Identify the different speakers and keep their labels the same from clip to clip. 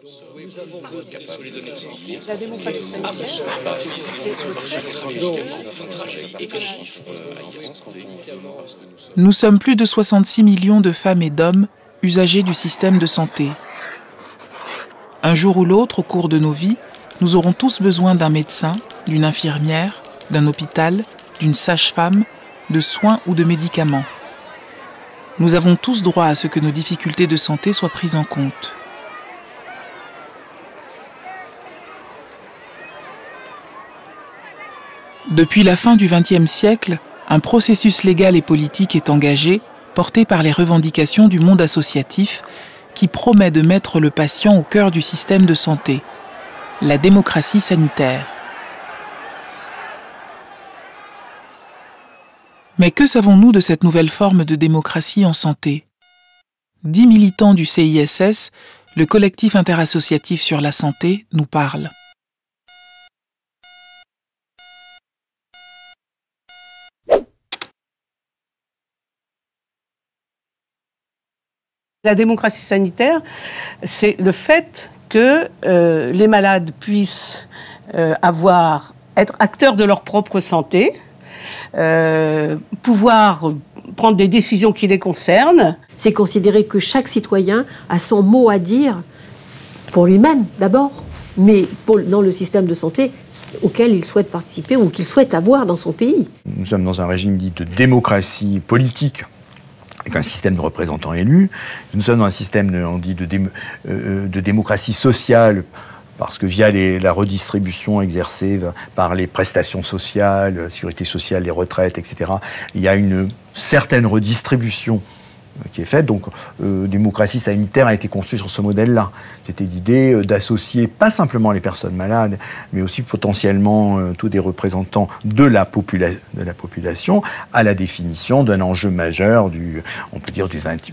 Speaker 1: La démocratie
Speaker 2: Nous sommes plus de 66 millions de femmes et d'hommes usagers du système de santé. Un jour ou l'autre, au cours de nos vies, nous aurons tous besoin d'un médecin, d'une infirmière, d'un hôpital, d'une sage-femme, de soins ou de médicaments. Nous avons tous droit à ce que nos difficultés de santé soient prises en compte. Depuis la fin du XXe siècle, un processus légal et politique est engagé, porté par les revendications du monde associatif, qui promet de mettre le patient au cœur du système de santé, la démocratie sanitaire. Mais que savons-nous de cette nouvelle forme de démocratie en santé? 10 militants du CISS, le collectif interassociatif sur la santé, nous parlent.
Speaker 1: La démocratie sanitaire, c'est le fait que les malades puissent être acteurs de leur propre santé, pouvoir prendre des décisions qui les concernent.
Speaker 3: C'est considérer que chaque citoyen a son mot à dire pour lui-même d'abord, mais dans le système de santé auquel il souhaite participer ou qu'il souhaite avoir dans son pays.
Speaker 4: Nous sommes dans un régime dit de démocratie politique, avec un système de représentants élus. Nous sommes dans un système, on dit, de démocratie sociale, parce que via la redistribution exercée par les prestations sociales, la sécurité sociale, les retraites, etc., il y a une certaine redistribution qui est faite. Donc, démocratie sanitaire a été construite sur ce modèle-là. C'était l'idée d'associer pas simplement les personnes malades, mais aussi potentiellement tous des représentants de la population à la définition d'un enjeu majeur on peut dire du 20e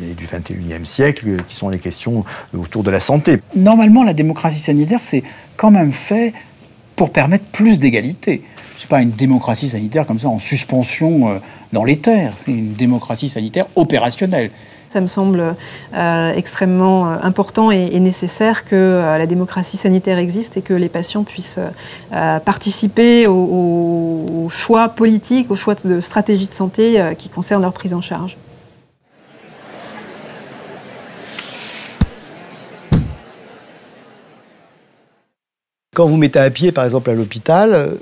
Speaker 4: et du 21e siècle, qui sont les questions autour de la santé.
Speaker 5: Normalement, la démocratie sanitaire, c'est quand même fait pour permettre plus d'égalité. C'est pas une démocratie sanitaire comme ça en suspension dans l'éther. C'est une démocratie sanitaire opérationnelle.
Speaker 6: Ça me semble extrêmement important et nécessaire que la démocratie sanitaire existe et que les patients puissent participer aux choix politiques, aux choix de stratégie de santé qui concernent leur prise en charge.
Speaker 7: Quand vous mettez un pied, par exemple, à l'hôpital,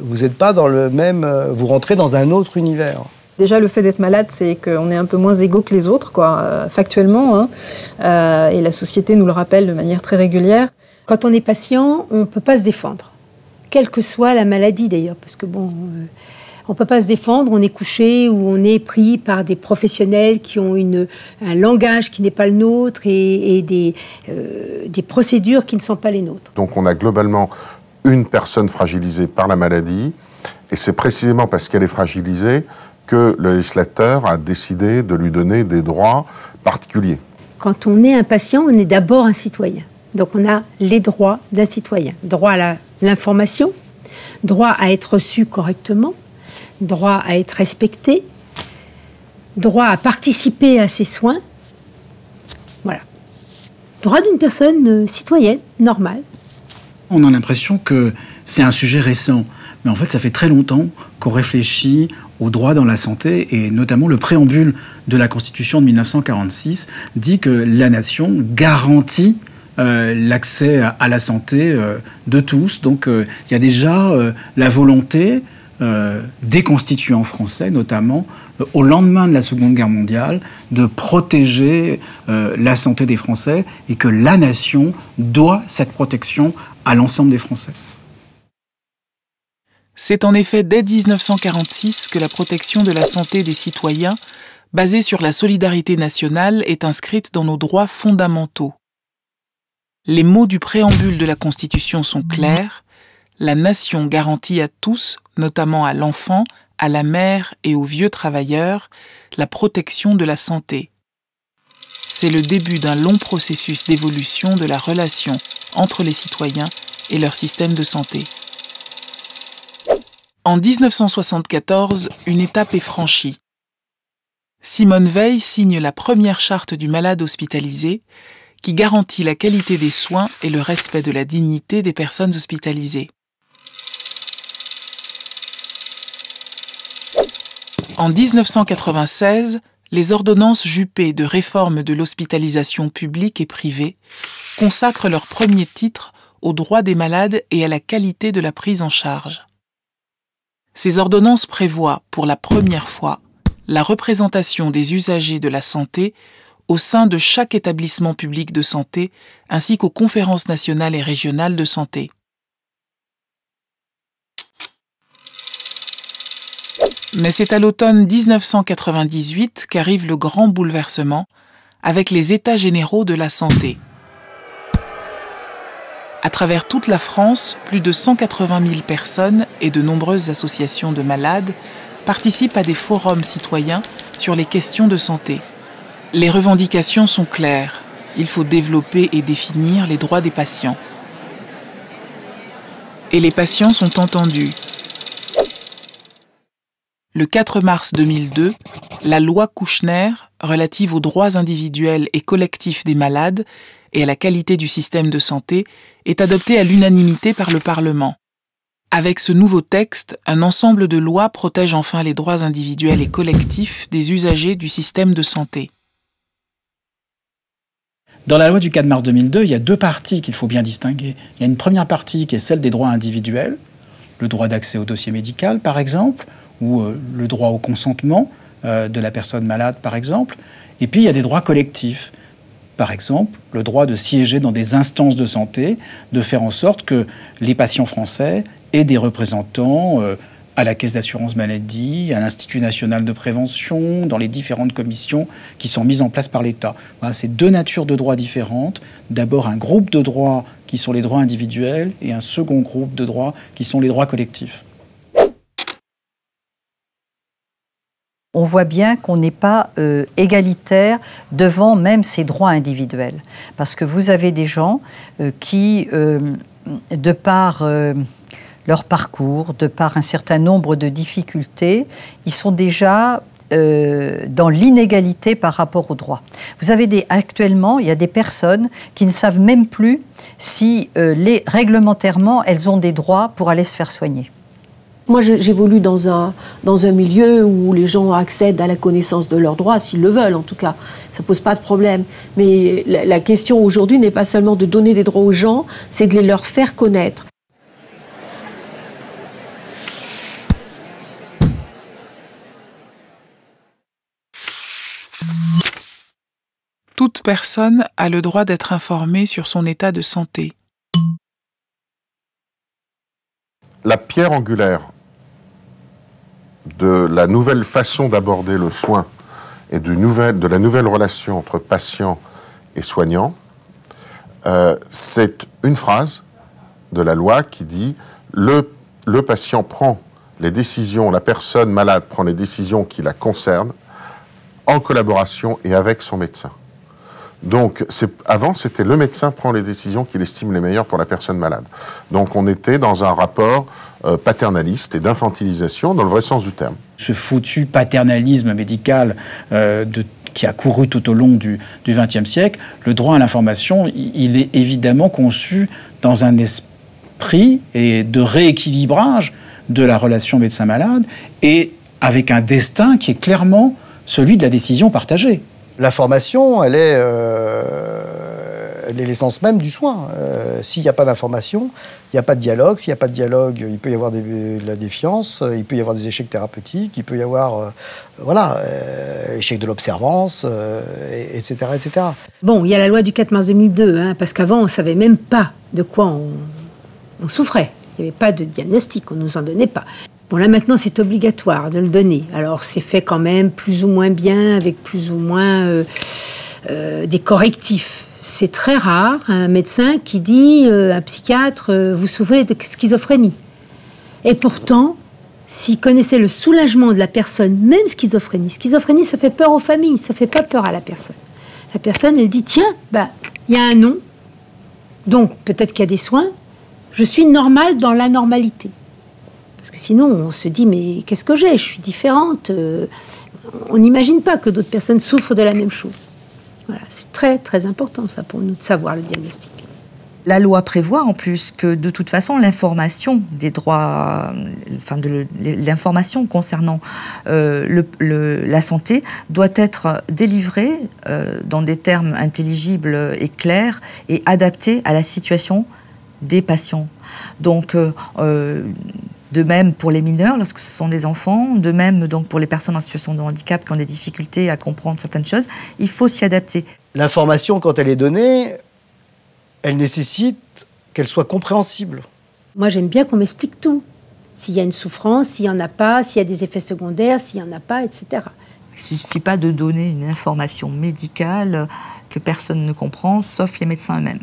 Speaker 7: vous n'êtes pas dans le même... Vous rentrez dans un autre univers.
Speaker 6: Déjà, le fait d'être malade, c'est qu'on est un peu moins égaux que les autres, factuellement. Et la société nous le rappelle de manière très régulière.
Speaker 8: Quand on est patient, on ne peut pas se défendre. Quelle que soit la maladie, d'ailleurs. Parce que bon, on ne peut pas se défendre, on est couché ou on est pris par des professionnels qui ont un langage qui n'est pas le nôtre et des procédures qui ne sont pas les nôtres.
Speaker 9: Donc on a globalement une personne fragilisée par la maladie, et c'est précisément parce qu'elle est fragilisée que le législateur a décidé de lui donner des droits particuliers.
Speaker 8: Quand on est un patient, on est d'abord un citoyen. Donc on a les droits d'un citoyen. Droit à l'information, droit à être reçu correctement, droit à être respecté, droit à participer à ses soins. Voilà. Droit d'une personne citoyenne, normale.
Speaker 5: On a l'impression que c'est un sujet récent. Mais en fait, ça fait très longtemps qu'on réfléchit aux droits dans la santé, et notamment le préambule de la Constitution de 1946 dit que la nation garantit l'accès à la santé de tous. Donc il y a déjà la volonté des constituants français, notamment au lendemain de la Seconde Guerre mondiale, de protéger la santé des Français, et que la nation doit cette protection à l'ensemble des Français.
Speaker 2: C'est en effet dès 1946 que la protection de la santé des citoyens, basée sur la solidarité nationale, est inscrite dans nos droits fondamentaux. Les mots du préambule de la Constitution sont clairs. La nation garantit à tous, notamment à l'enfant, à la mère et aux vieux travailleurs, la protection de la santé. C'est le début d'un long processus d'évolution de la relation entre les citoyens et leur système de santé. En 1974, une étape est franchie. Simone Veil signe la première charte du malade hospitalisé, qui garantit la qualité des soins et le respect de la dignité des personnes hospitalisées. En 1996, les ordonnances Juppé de réforme de l'hospitalisation publique et privée consacrent leur premier titre aux droits des malades et à la qualité de la prise en charge. Ces ordonnances prévoient, pour la première fois, la représentation des usagers de la santé au sein de chaque établissement public de santé ainsi qu'aux conférences nationales et régionales de santé. Mais c'est à l'automne 1998 qu'arrive le grand bouleversement avec les États généraux de la santé. À travers toute la France, plus de 180 000 personnes et de nombreuses associations de malades participent à des forums citoyens sur les questions de santé. Les revendications sont claires. Il faut développer et définir les droits des patients. Et les patients sont entendus. Le 4 mars 2002, la loi Kouchner, relative aux droits individuels et collectifs des malades et à la qualité du système de santé, est adoptée à l'unanimité par le Parlement. Avec ce nouveau texte, un ensemble de lois protège enfin les droits individuels et collectifs des usagers du système de santé.
Speaker 5: Dans la loi du 4 mars 2002, il y a deux parties qu'il faut bien distinguer. Il y a une première partie qui est celle des droits individuels, le droit d'accès au dossier médical par exemple, ou le droit au consentement de la personne malade, par exemple. Et puis, il y a des droits collectifs. Par exemple, le droit de siéger dans des instances de santé, de faire en sorte que les patients français aient des représentants à la Caisse d'assurance maladie, à l'Institut national de prévention, dans les différentes commissions qui sont mises en place par l'État. Voilà, c'est deux natures de droits différentes. D'abord, un groupe de droits qui sont les droits individuels et un second groupe de droits qui sont les droits collectifs.
Speaker 10: On voit bien qu'on n'est pas égalitaire devant même ces droits individuels. Parce que vous avez des gens qui, de par leur parcours, de par un certain nombre de difficultés, ils sont déjà dans l'inégalité par rapport aux droits. Vous avez actuellement, il y a des personnes qui ne savent même plus si réglementairement, elles ont des droits pour aller se faire soigner.
Speaker 3: Moi, j'évolue dans un milieu où les gens accèdent à la connaissance de leurs droits, s'ils le veulent en tout cas. Ça ne pose pas de problème. Mais la question aujourd'hui n'est pas seulement de donner des droits aux gens, c'est de les leur faire connaître.
Speaker 2: Toute personne a le droit d'être informée sur son état de santé.
Speaker 9: La pierre angulaire de la nouvelle façon d'aborder le soin et de la nouvelle relation entre patient et soignant, c'est une phrase de la loi qui dit le patient prend les décisions, la personne malade prend les décisions qui la concernent en collaboration et avec son médecin. Donc, avant, c'était le médecin prend les décisions qu'il estime les meilleures pour la personne malade. Donc, on était dans un rapport paternaliste et d'infantilisation dans le vrai sens du terme.
Speaker 5: Ce foutu paternalisme médical qui a couru tout au long du XXe siècle, le droit à l'information, il est évidemment conçu dans un esprit de rééquilibrage de la relation médecin-malade et avec un destin qui est clairement celui de la décision partagée.
Speaker 7: L'information, elle est l'essence même du soin. S'il n'y a pas d'information, il n'y a pas de dialogue. S'il n'y a pas de dialogue, il peut y avoir de la défiance, il peut y avoir des échecs thérapeutiques, il peut y avoir échec de l'observance, etc., etc.
Speaker 8: Bon, il y a la loi du 4 mars 2002, parce qu'avant, on ne savait même pas de quoi on souffrait. Il n'y avait pas de diagnostic, on ne nous en donnait pas. Bon, là, maintenant, c'est obligatoire de le donner. Alors, c'est fait quand même plus ou moins bien, avec plus ou moins des correctifs. C'est très rare, un médecin qui dit, un psychiatre, vous souffrez de schizophrénie. Et pourtant, s'il connaissait le soulagement de la personne, même schizophrénie, ça fait peur aux familles, ça ne fait pas peur à la personne. La personne, elle dit, tiens, il y a un nom, donc peut-être qu'il y a des soins, je suis normale dans l'anormalité. Parce que sinon, on se dit, mais qu'est-ce que j'ai ? Je suis différente. On n'imagine pas que d'autres personnes souffrent de la même chose. Voilà, c'est très très important ça pour nous de savoir le diagnostic.
Speaker 11: La loi prévoit en plus que de toute façon l'information des droits, enfin l'information concernant la santé doit être délivrée dans des termes intelligibles et clairs et adaptés à la situation des patients. Donc de même pour les mineurs lorsque ce sont des enfants, de même donc pour les personnes en situation de handicap qui ont des difficultés à comprendre certaines choses, il faut s'y adapter.
Speaker 7: L'information, quand elle est donnée, elle nécessite qu'elle soit compréhensible.
Speaker 8: Moi, j'aime bien qu'on m'explique tout. S'il y a une souffrance, s'il n'y en a pas, s'il y a des effets secondaires, s'il n'y en a pas, etc.
Speaker 11: Il ne suffit pas de donner une information médicale que personne ne comprend, sauf les médecins eux-mêmes.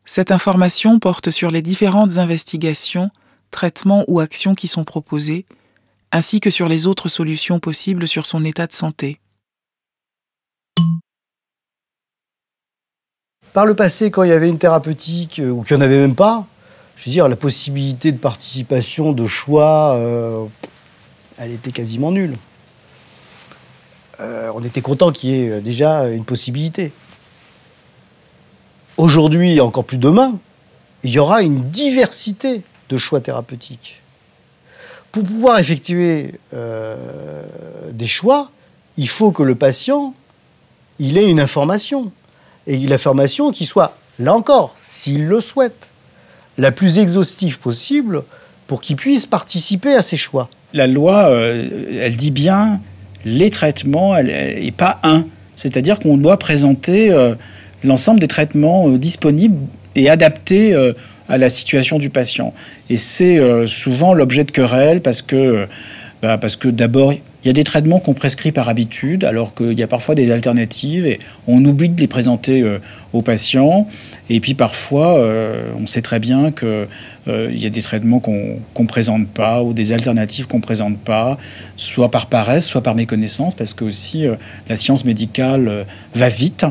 Speaker 2: Cette information porte sur les différentes investigations, traitements ou actions qui sont proposées, ainsi que sur les autres solutions possibles sur son état de santé.
Speaker 7: Par le passé, quand il y avait une thérapeutique ou qu'il n'y en avait même pas, je veux dire, la possibilité de participation, de choix, elle était quasiment nulle. On était content qu'il y ait déjà une possibilité. Aujourd'hui, et encore plus demain, il y aura une diversité de choix thérapeutiques. Pour pouvoir effectuer des choix, il faut que le patient il ait une information. Et l'information qui soit, là encore, s'il le souhaite, la plus exhaustive possible pour qu'il puisse participer à ses choix.
Speaker 5: La loi, elle dit bien les traitements et pas un. C'est-à-dire qu'on doit présenter l'ensemble des traitements disponibles et adaptés à la situation du patient. Et c'est souvent l'objet de querelles parce que d'abord, il y a des traitements qu'on prescrit par habitude, alors qu'il y a parfois des alternatives et on oublie de les présenter aux patients. Et puis parfois, on sait très bien qu'il y a des traitements qu'on ne présente pas ou des alternatives qu'on ne présente pas, soit par paresse, soit par méconnaissance, parce que aussi la science médicale va vite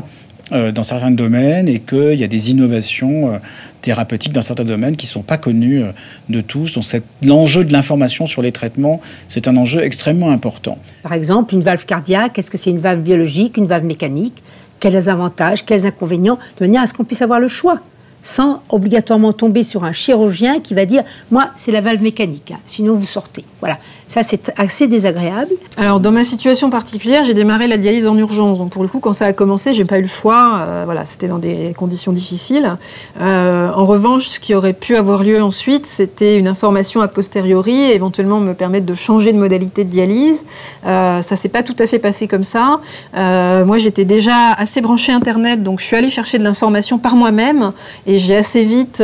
Speaker 5: dans certains domaines et qu'il y a des innovations thérapeutiques dans certains domaines qui ne sont pas connus de tous. Donc l'enjeu de l'information sur les traitements, c'est un enjeu extrêmement important.
Speaker 8: Par exemple, une valve cardiaque, est-ce que c'est une valve biologique, une valve mécanique? Quels avantages, quels inconvénients, de manière à ce qu'on puisse avoir le choix, sans obligatoirement tomber sur un chirurgien qui va dire « moi, c'est la valve mécanique, hein, sinon vous sortez ». Voilà, ça c'est assez désagréable.
Speaker 6: Alors, dans ma situation particulière, j'ai démarré la dialyse en urgence. Donc, pour le coup, quand ça a commencé, j'ai pas eu le choix. Voilà, c'était dans des conditions difficiles. En revanche, ce qui aurait pu avoir lieu ensuite, c'était une information a posteriori et éventuellement me permettre de changer de modalité de dialyse. Ça s'est pas tout à fait passé comme ça. Moi, j'étais déjà assez branchée Internet, donc je suis allée chercher de l'information par moi-même. Et j'ai assez vite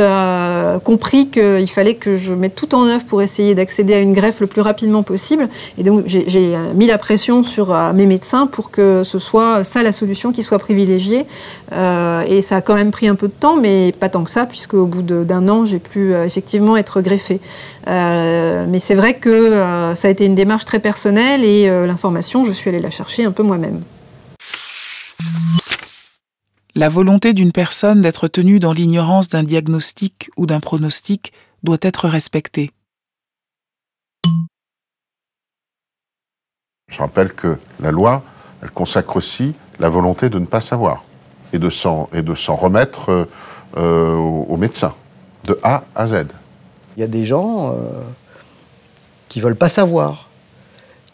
Speaker 6: compris qu'il fallait que je mette tout en œuvre pour essayer d'accéder à une greffe le plus rapidement possible. Et donc, j'ai mis la pression sur mes médecins pour que ce soit ça la solution qui soit privilégiée. Et ça a quand même pris un peu de temps, mais pas tant que ça, puisque au bout d'un an, j'ai pu effectivement être greffée. Mais c'est vrai que ça a été une démarche très personnelle et l'information, je suis allée la chercher un peu moi-même.
Speaker 2: La volonté d'une personne d'être tenue dans l'ignorance d'un diagnostic ou d'un pronostic doit être respectée.
Speaker 9: Je rappelle que la loi, elle consacre aussi la volonté de ne pas savoir et de s'en remettre aux médecins, de A à Z.
Speaker 7: Il y a des gens qui ne veulent pas savoir.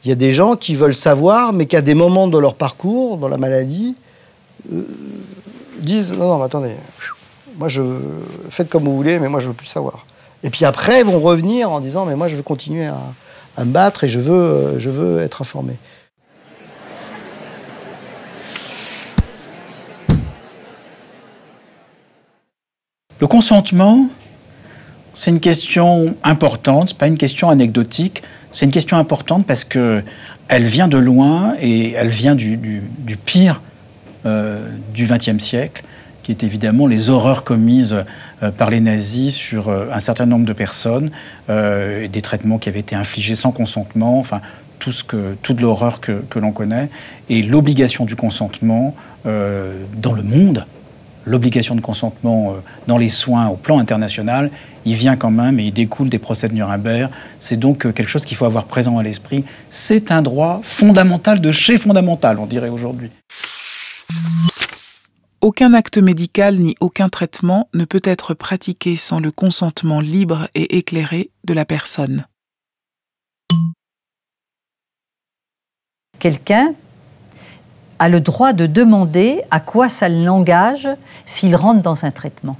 Speaker 7: Il y a des gens qui veulent savoir, mais qu'à des moments de leur parcours, dans la maladie, disent non, attendez, moi faites comme vous voulez, mais moi je veux plus savoir. Et puis après vont revenir en disant mais moi je veux continuer à me battre et je veux être informé.
Speaker 5: Le consentement, c'est une question importante, c'est pas une question anecdotique, c'est une question importante parce que elle vient de loin et elle vient du pire du XXe siècle, qui est évidemment les horreurs commises par les nazis sur un certain nombre de personnes, des traitements qui avaient été infligés sans consentement, enfin toute l'horreur que l'on connaît, et l'obligation du consentement dans le monde l'obligation de consentement dans les soins au plan international, il vient quand même et il découle des procès de Nuremberg. C'est donc quelque chose qu'il faut avoir présent à l'esprit. C'est un droit fondamental de chez fondamental, on dirait aujourd'hui.
Speaker 2: Aucun acte médical ni aucun traitement ne peut être pratiqué sans le consentement libre et éclairé de la personne.
Speaker 10: Quelqu'un a le droit de demander à quoi ça l'engage s'il rentre dans un traitement.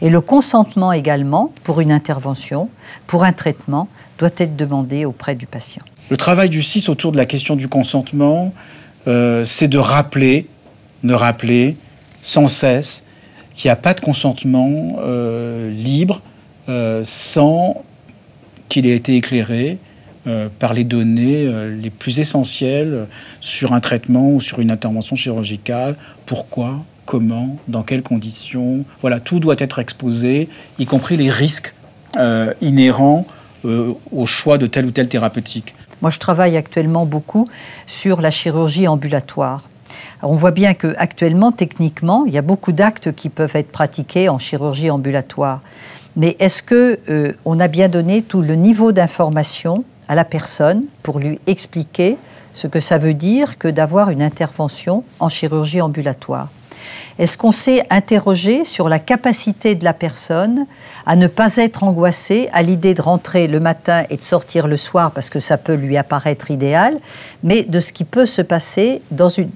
Speaker 10: Et le consentement également, pour une intervention, pour un traitement, doit être demandé auprès du patient.
Speaker 5: Le travail du CIS autour de la question du consentement, c'est de rappeler sans cesse qu'il n'y a pas de consentement libre sans qu'il ait été éclairé par les données les plus essentielles sur un traitement ou sur une intervention chirurgicale. Pourquoi, comment, dans quelles conditions. Voilà, tout doit être exposé, y compris les risques inhérents au choix de telle ou telle thérapeutique.
Speaker 10: Moi, je travaille actuellement beaucoup sur la chirurgie ambulatoire. Alors, on voit bien qu'actuellement, techniquement, il y a beaucoup d'actes qui peuvent être pratiqués en chirurgie ambulatoire. Mais est-ce qu'on a bien donné tout le niveau d'information à la personne pour lui expliquer ce que ça veut dire que d'avoir une intervention en chirurgie ambulatoire? Est-ce qu'on s'est interrogé sur la capacité de la personne à ne pas être angoissée à l'idée de rentrer le matin et de sortir le soir parce que ça peut lui apparaître idéal, mais de ce qui peut se passer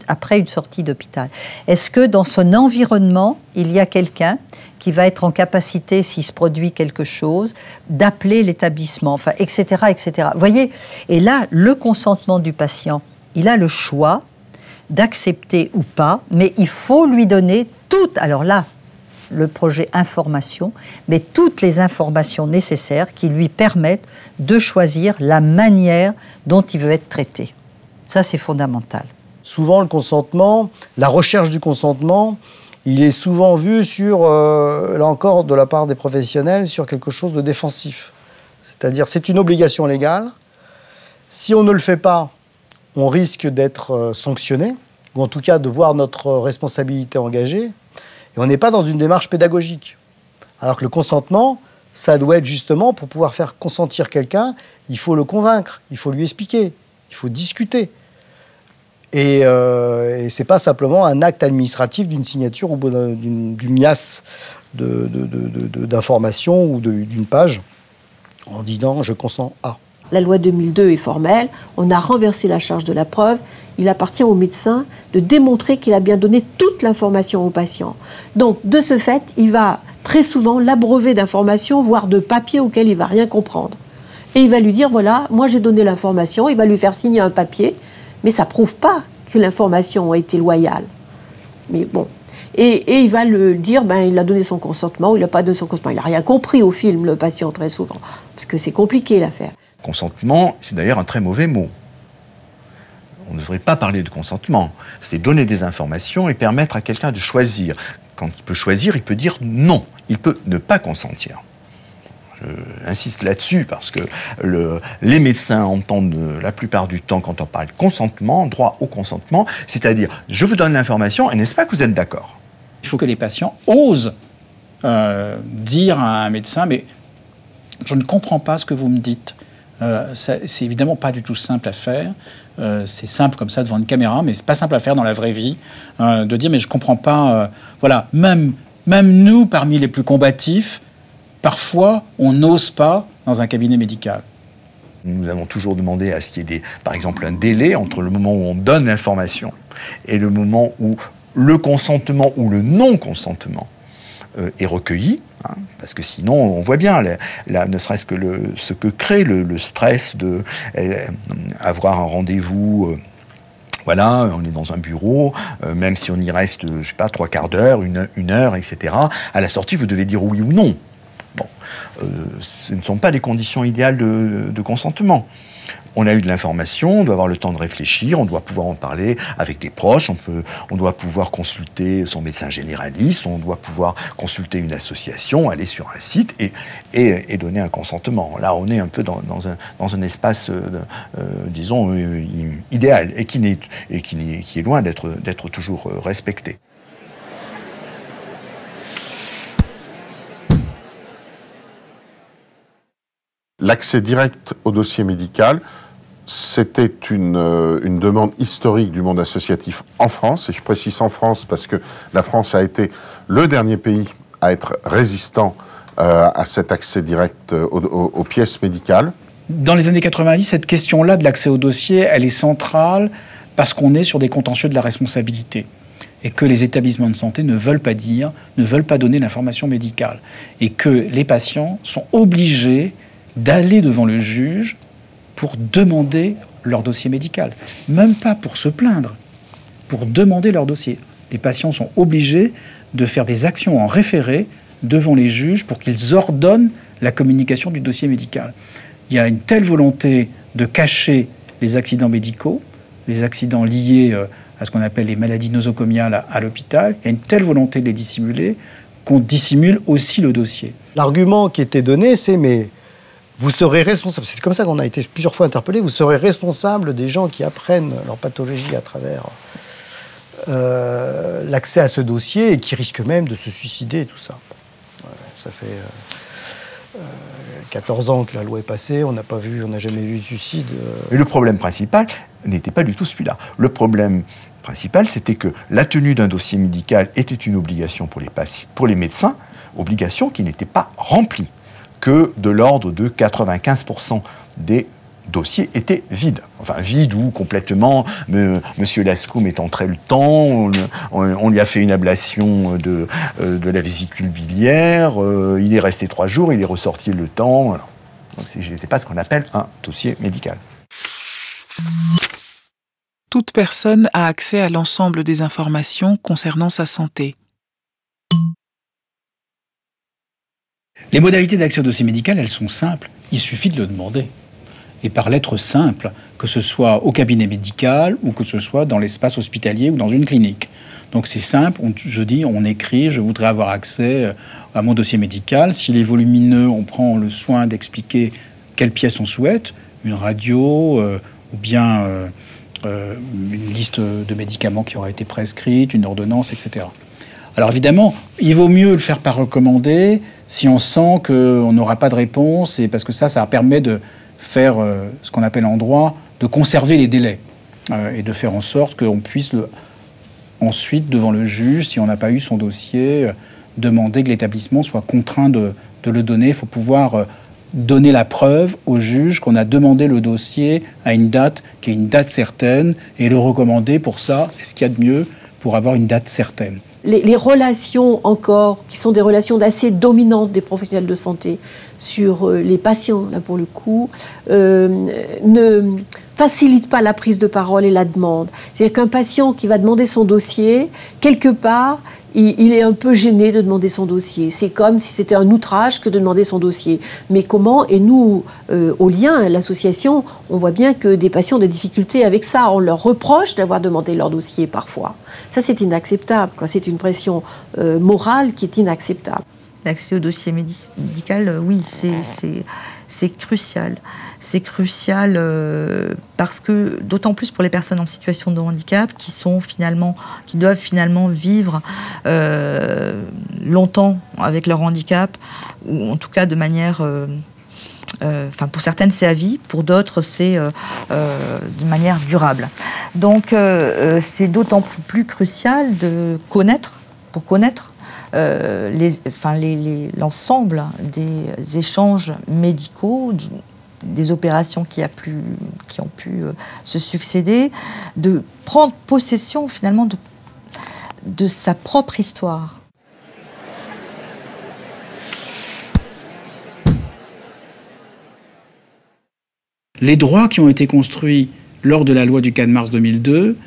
Speaker 10: après une sortie d'hôpital? Est-ce que dans son environnement, il y a quelqu'un qui va être en capacité, s'il se produit quelque chose, d'appeler l'établissement, enfin, etc., etc. Vous voyez, et là, le consentement du patient, il a le choix d'accepter ou pas, mais il faut lui donner toutes, alors là, le projet information, mais toutes les informations nécessaires qui lui permettent de choisir la manière dont il veut être traité. Ça, c'est fondamental.
Speaker 7: Souvent, le consentement, la recherche du consentement, il est souvent vu sur, là encore, de la part des professionnels, sur quelque chose de défensif. C'est-à-dire, c'est une obligation légale. Si on ne le fait pas, on risque d'être sanctionné, ou en tout cas de voir notre responsabilité engagée, et on n'est pas dans une démarche pédagogique. Alors que le consentement, ça doit être justement, pour pouvoir faire consentir quelqu'un, il faut le convaincre, il faut lui expliquer, il faut discuter. Et ce n'est pas simplement un acte administratif d'une signature ou d'une liasse d'informations ou d'une page en disant « je consens à ».
Speaker 3: La loi 2002 est formelle, on a renversé la charge de la preuve, il appartient au médecin de démontrer qu'il a bien donné toute l'information au patient. Donc, de ce fait, il va très souvent l'abreuver d'informations, voire de papiers auxquels il ne va rien comprendre. Et il va lui dire, voilà, moi j'ai donné l'information, il va lui faire signer un papier, mais ça ne prouve pas que l'information a été loyale. Mais bon. Et il va le dire, il a donné son consentement, ou il n'a pas donné son consentement. Il n'a rien compris au film, le patient, très souvent, parce que c'est compliqué l'affaire.
Speaker 4: Consentement, c'est d'ailleurs un très mauvais mot. On ne devrait pas parler de consentement. C'est donner des informations et permettre à quelqu'un de choisir. Quand il peut choisir, il peut dire non. Il peut ne pas consentir. J'insiste là-dessus parce que les médecins entendent la plupart du temps, quand on parle consentement, droit au consentement, c'est-à-dire je vous donne l'information et n'est-ce pas que vous êtes d'accord?
Speaker 5: Il faut que les patients osent dire à un médecin, mais je ne comprends pas ce que vous me dites. C'est évidemment pas du tout simple à faire. C'est simple comme ça devant une caméra, mais c'est pas simple à faire dans la vraie vie. De dire mais je comprends pas. Voilà, même nous, parmi les plus combatifs, parfois on n'ose pas dans un cabinet médical.
Speaker 4: Nous avons toujours demandé à ce qu'il y ait par exemple un délai entre le moment où on donne l'information et le moment où le consentement ou le non-consentement est recueilli. Parce que sinon, on voit bien, ne serait-ce que ce que crée le stress de avoir un rendez-vous. Voilà, on est dans un bureau, même si on y reste, je sais pas, 3/4 d'heure, une heure, etc. À la sortie, vous devez dire oui ou non. Bon, ce ne sont pas les conditions idéales de consentement. On a eu de l'information, on doit avoir le temps de réfléchir, on doit pouvoir en parler avec des proches, on doit pouvoir consulter son médecin généraliste, on doit pouvoir consulter une association, aller sur un site et donner un consentement. Là, on est un peu dans un espace, disons, idéal et qui est loin d'être toujours respecté.
Speaker 9: l'accès direct au dossier médical, c'était une demande historique du monde associatif en France, et je précise en France parce que la France a été le dernier pays à être résistant à cet accès direct aux pièces médicales.
Speaker 5: Dans les années 90, cette question-là de l'accès au dossier, elle est centrale parce qu'on est sur des contentieux de la responsabilité et que les établissements de santé ne veulent pas dire, ne veulent pas donner l'information médicale et que les patients sont obligés d'aller devant le juge pour demander leur dossier médical. Même pas pour se plaindre, pour demander leur dossier. Les patients sont obligés de faire des actions en référé devant les juges pour qu'ils ordonnent la communication du dossier médical. Il y a une telle volonté de cacher les accidents médicaux, les accidents liés à ce qu'on appelle les maladies nosocomiales à l'hôpital. Il y a une telle volonté de les dissimuler qu'on dissimule aussi le dossier.
Speaker 7: L'argument qui était donné, c'est mais vous serez responsable, c'est comme ça qu'on a été plusieurs fois interpellés, vous serez responsable des gens qui apprennent leur pathologie à travers l'accès à ce dossier et qui risquent même de se suicider et tout ça. Ça fait 14 ans que la loi est passée, on n'a jamais vu de suicide.
Speaker 4: Mais le problème principal n'était pas du tout celui-là. Le problème principal, c'était que la tenue d'un dossier médical était une obligation pour les médecins, obligation qui n'était pas remplie, que de l'ordre de 95% des dossiers étaient vides. Enfin, vides ou complètement. Monsieur Lascaux mettant très le temps, on lui a fait une ablation de la vésicule biliaire, il est resté 3 jours, il est ressorti le temps. Voilà. Donc, c'est pas ce qu'on appelle un dossier médical.
Speaker 2: Toute personne a accès à l'ensemble des informations concernant sa santé.
Speaker 5: Les modalités d'accès au dossier médical, elles sont simples. Il suffit de le demander. Et par lettre simple, que ce soit au cabinet médical ou que ce soit dans l'espace hospitalier ou dans une clinique. Donc c'est simple, on écrit, je voudrais avoir accès à mon dossier médical. S'il est volumineux, on prend le soin d'expliquer quelle pièce on souhaite, une radio ou bien une liste de médicaments qui aura été prescrite, une ordonnance, etc. Alors évidemment, il vaut mieux le faire par recommandé si on sent qu'on n'aura pas de réponse, et parce que ça permet de faire ce qu'on appelle en droit, de conserver les délais et de faire en sorte qu'on puisse ensuite, devant le juge, si on n'a pas eu son dossier, demander que l'établissement soit contraint de le donner. Il faut pouvoir donner la preuve au juge qu'on a demandé le dossier à une date qui est une date certaine et le recommander pour ça, c'est ce qu'il y a de mieux pour avoir une date certaine.
Speaker 3: Les relations encore, qui sont des relations assez dominantes des professionnels de santé sur les patients, là pour le coup, ne facilitent pas la prise de parole et la demande. C'est-à-dire qu'un patient qui va demander son dossier, quelque part, il est un peu gêné de demander son dossier. C'est comme si c'était un outrage que de demander son dossier. Mais comment, et nous, au lien, l'association, on voit bien que des patients ont des difficultés avec ça. On leur reproche d'avoir demandé leur dossier parfois. Ça, c'est inacceptable, quoi. C'est une pression morale qui est inacceptable.
Speaker 11: L'accès au dossier médical, oui, c'est crucial. C'est crucial parce que, d'autant plus pour les personnes en situation de handicap qui doivent finalement vivre longtemps avec leur handicap, ou en tout cas de manière... pour certaines, c'est à vie, pour d'autres, c'est de manière durable. Donc, c'est d'autant plus crucial de connaître, l'ensemble des échanges médicaux, des opérations qui ont pu se succéder, de prendre possession finalement de sa propre histoire.
Speaker 5: Les droits qui ont été construits lors de la loi du 4 mars 2002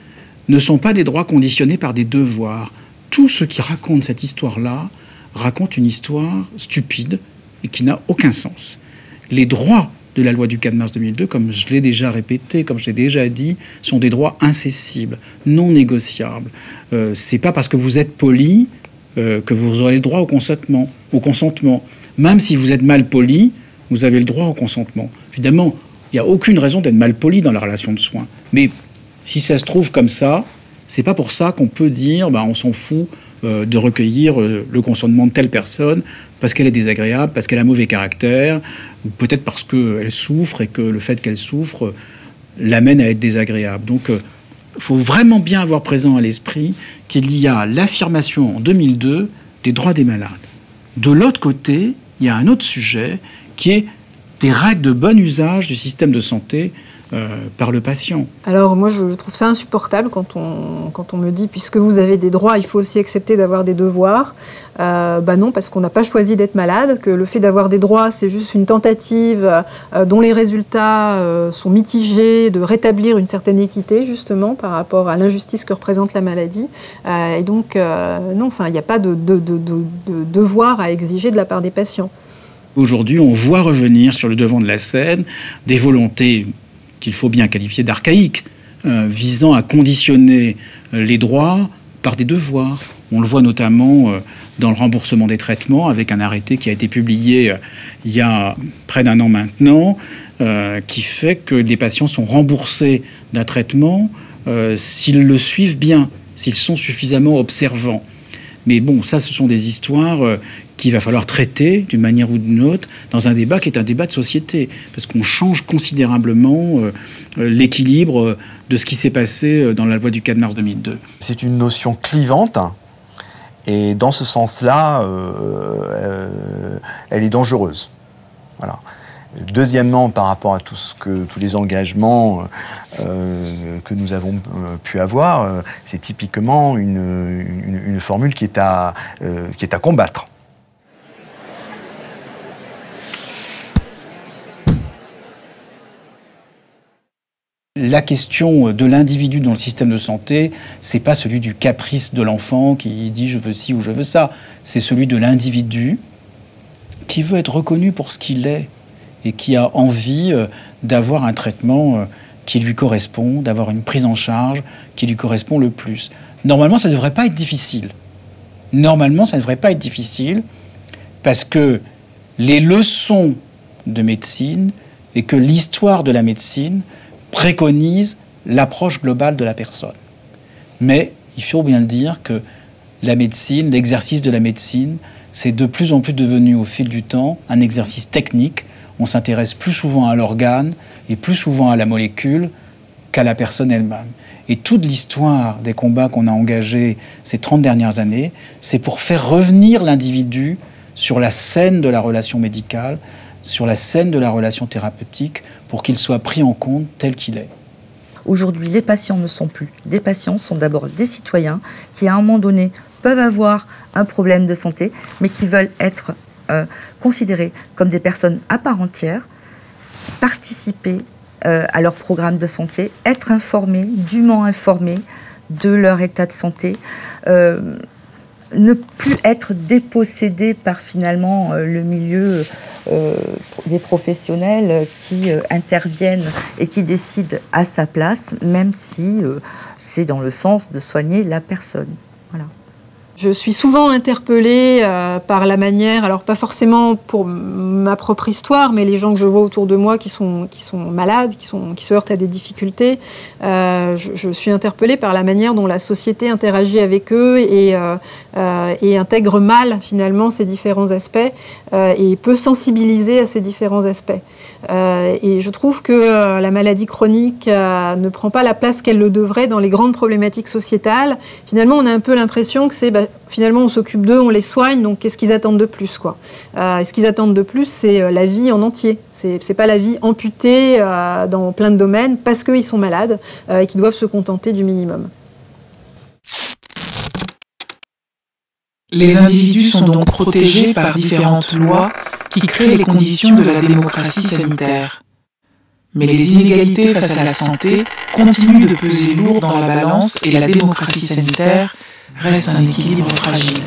Speaker 5: ne sont pas des droits conditionnés par des devoirs. Tout ce qui raconte cette histoire-là raconte une histoire stupide et qui n'a aucun sens. Les droits de la loi du 4 mars 2002, comme je l'ai déjà répété, comme je l'ai déjà dit, sont des droits incessibles, non négociables. C'est pas parce que vous êtes poli que vous aurez le droit au consentement. Même si vous êtes mal poli, vous avez le droit au consentement. Évidemment, il n'y a aucune raison d'être mal poli dans la relation de soins. Mais si ça se trouve comme ça, c'est pas pour ça qu'on peut dire on s'en fout de recueillir le consentement de telle personne parce qu'elle est désagréable, parce qu'elle a mauvais caractère, ou peut-être parce qu'elle souffre et que le fait qu'elle souffre l'amène à être désagréable. Donc, il faut vraiment bien avoir présent à l'esprit qu'il y a l'affirmation en 2002 des droits des malades. De l'autre côté, il y a un autre sujet qui est des règles de bon usage du système de santé par le patient.
Speaker 6: Alors moi je trouve ça insupportable quand on me dit puisque vous avez des droits, il faut aussi accepter d'avoir des devoirs. Non, parce qu'on n'a pas choisi d'être malade, que le fait d'avoir des droits c'est juste une tentative dont les résultats sont mitigés, de rétablir une certaine équité justement par rapport à l'injustice que représente la maladie. Et donc non, il n'y a pas de devoir à exiger de la part des patients.
Speaker 5: Aujourd'hui, on voit revenir sur le devant de la scène des volontés qu'il faut bien qualifier d'archaïques, visant à conditionner les droits par des devoirs. On le voit notamment dans le remboursement des traitements, avec un arrêté qui a été publié il y a près d'un an maintenant, qui fait que les patients sont remboursés d'un traitement s'ils le suivent bien, s'ils sont suffisamment observants. Mais bon, ça, ce sont des histoires qu'il va falloir traiter d'une manière ou d'une autre dans un débat qui est un débat de société. Parce qu'on change considérablement l'équilibre de ce qui s'est passé dans la loi du 4 mars 2002.
Speaker 4: C'est une notion clivante et dans ce sens-là, elle est dangereuse. Voilà. Deuxièmement, par rapport à tous les engagements que nous avons pu avoir, c'est typiquement une formule qui est à combattre.
Speaker 5: La question de l'individu dans le système de santé, c'est pas celui du caprice de l'enfant qui dit je veux ci ou je veux ça. C'est celui de l'individu qui veut être reconnu pour ce qu'il est et qui a envie d'avoir un traitement qui lui correspond, d'avoir une prise en charge qui lui correspond le plus. Normalement, ça ne devrait pas être difficile. Normalement, ça ne devrait pas être difficile parce que les leçons de médecine et que l'histoire de la médecine préconise l'approche globale de la personne. Mais il faut bien le dire que la médecine, l'exercice de la médecine, c'est de plus en plus devenu au fil du temps un exercice technique. On s'intéresse plus souvent à l'organe et plus souvent à la molécule qu'à la personne elle-même. Et toute l'histoire des combats qu'on a engagés ces 30 dernières années, c'est pour faire revenir l'individu sur la scène de la relation médicale, sur la scène de la relation thérapeutique, pour qu'il soit pris en compte tel qu'il est.
Speaker 11: Aujourd'hui, les patients ne sont plus des patients, sont d'abord des citoyens qui, à un moment donné, peuvent avoir un problème de santé, mais qui veulent être considérés comme des personnes à part entière, participer à leur programme de santé, être informés, dûment informés de leur état de santé, ne plus être dépossédés par finalement le milieu des professionnels qui interviennent et qui décident à sa place, même si c'est dans le sens de soigner la personne. Voilà.
Speaker 6: Je suis souvent interpellée par la manière, alors pas forcément pour ma propre histoire, mais les gens que je vois autour de moi qui sont malades, qui se heurtent à des difficultés. Je suis interpellée par la manière dont la société interagit avec eux et intègre mal finalement ces différents aspects et peut sensibiliser à ces différents aspects. Et je trouve que la maladie chronique ne prend pas la place qu'elle le devrait dans les grandes problématiques sociétales. Finalement, on a un peu l'impression que c'est finalement on s'occupe d'eux, on les soigne, donc qu'est-ce qu'ils attendent de plus, quoi. Ce qu'ils attendent de plus, c'est la vie en entier. C'est pas la vie amputée dans plein de domaines parce qu'ils sont malades et qu'ils doivent se contenter du minimum.
Speaker 2: Les individus sont donc protégés par différentes lois qui créent les conditions de la démocratie sanitaire. Mais les inégalités face à la santé continuent de peser lourd dans la balance et la démocratie sanitaire reste un équilibre fragile.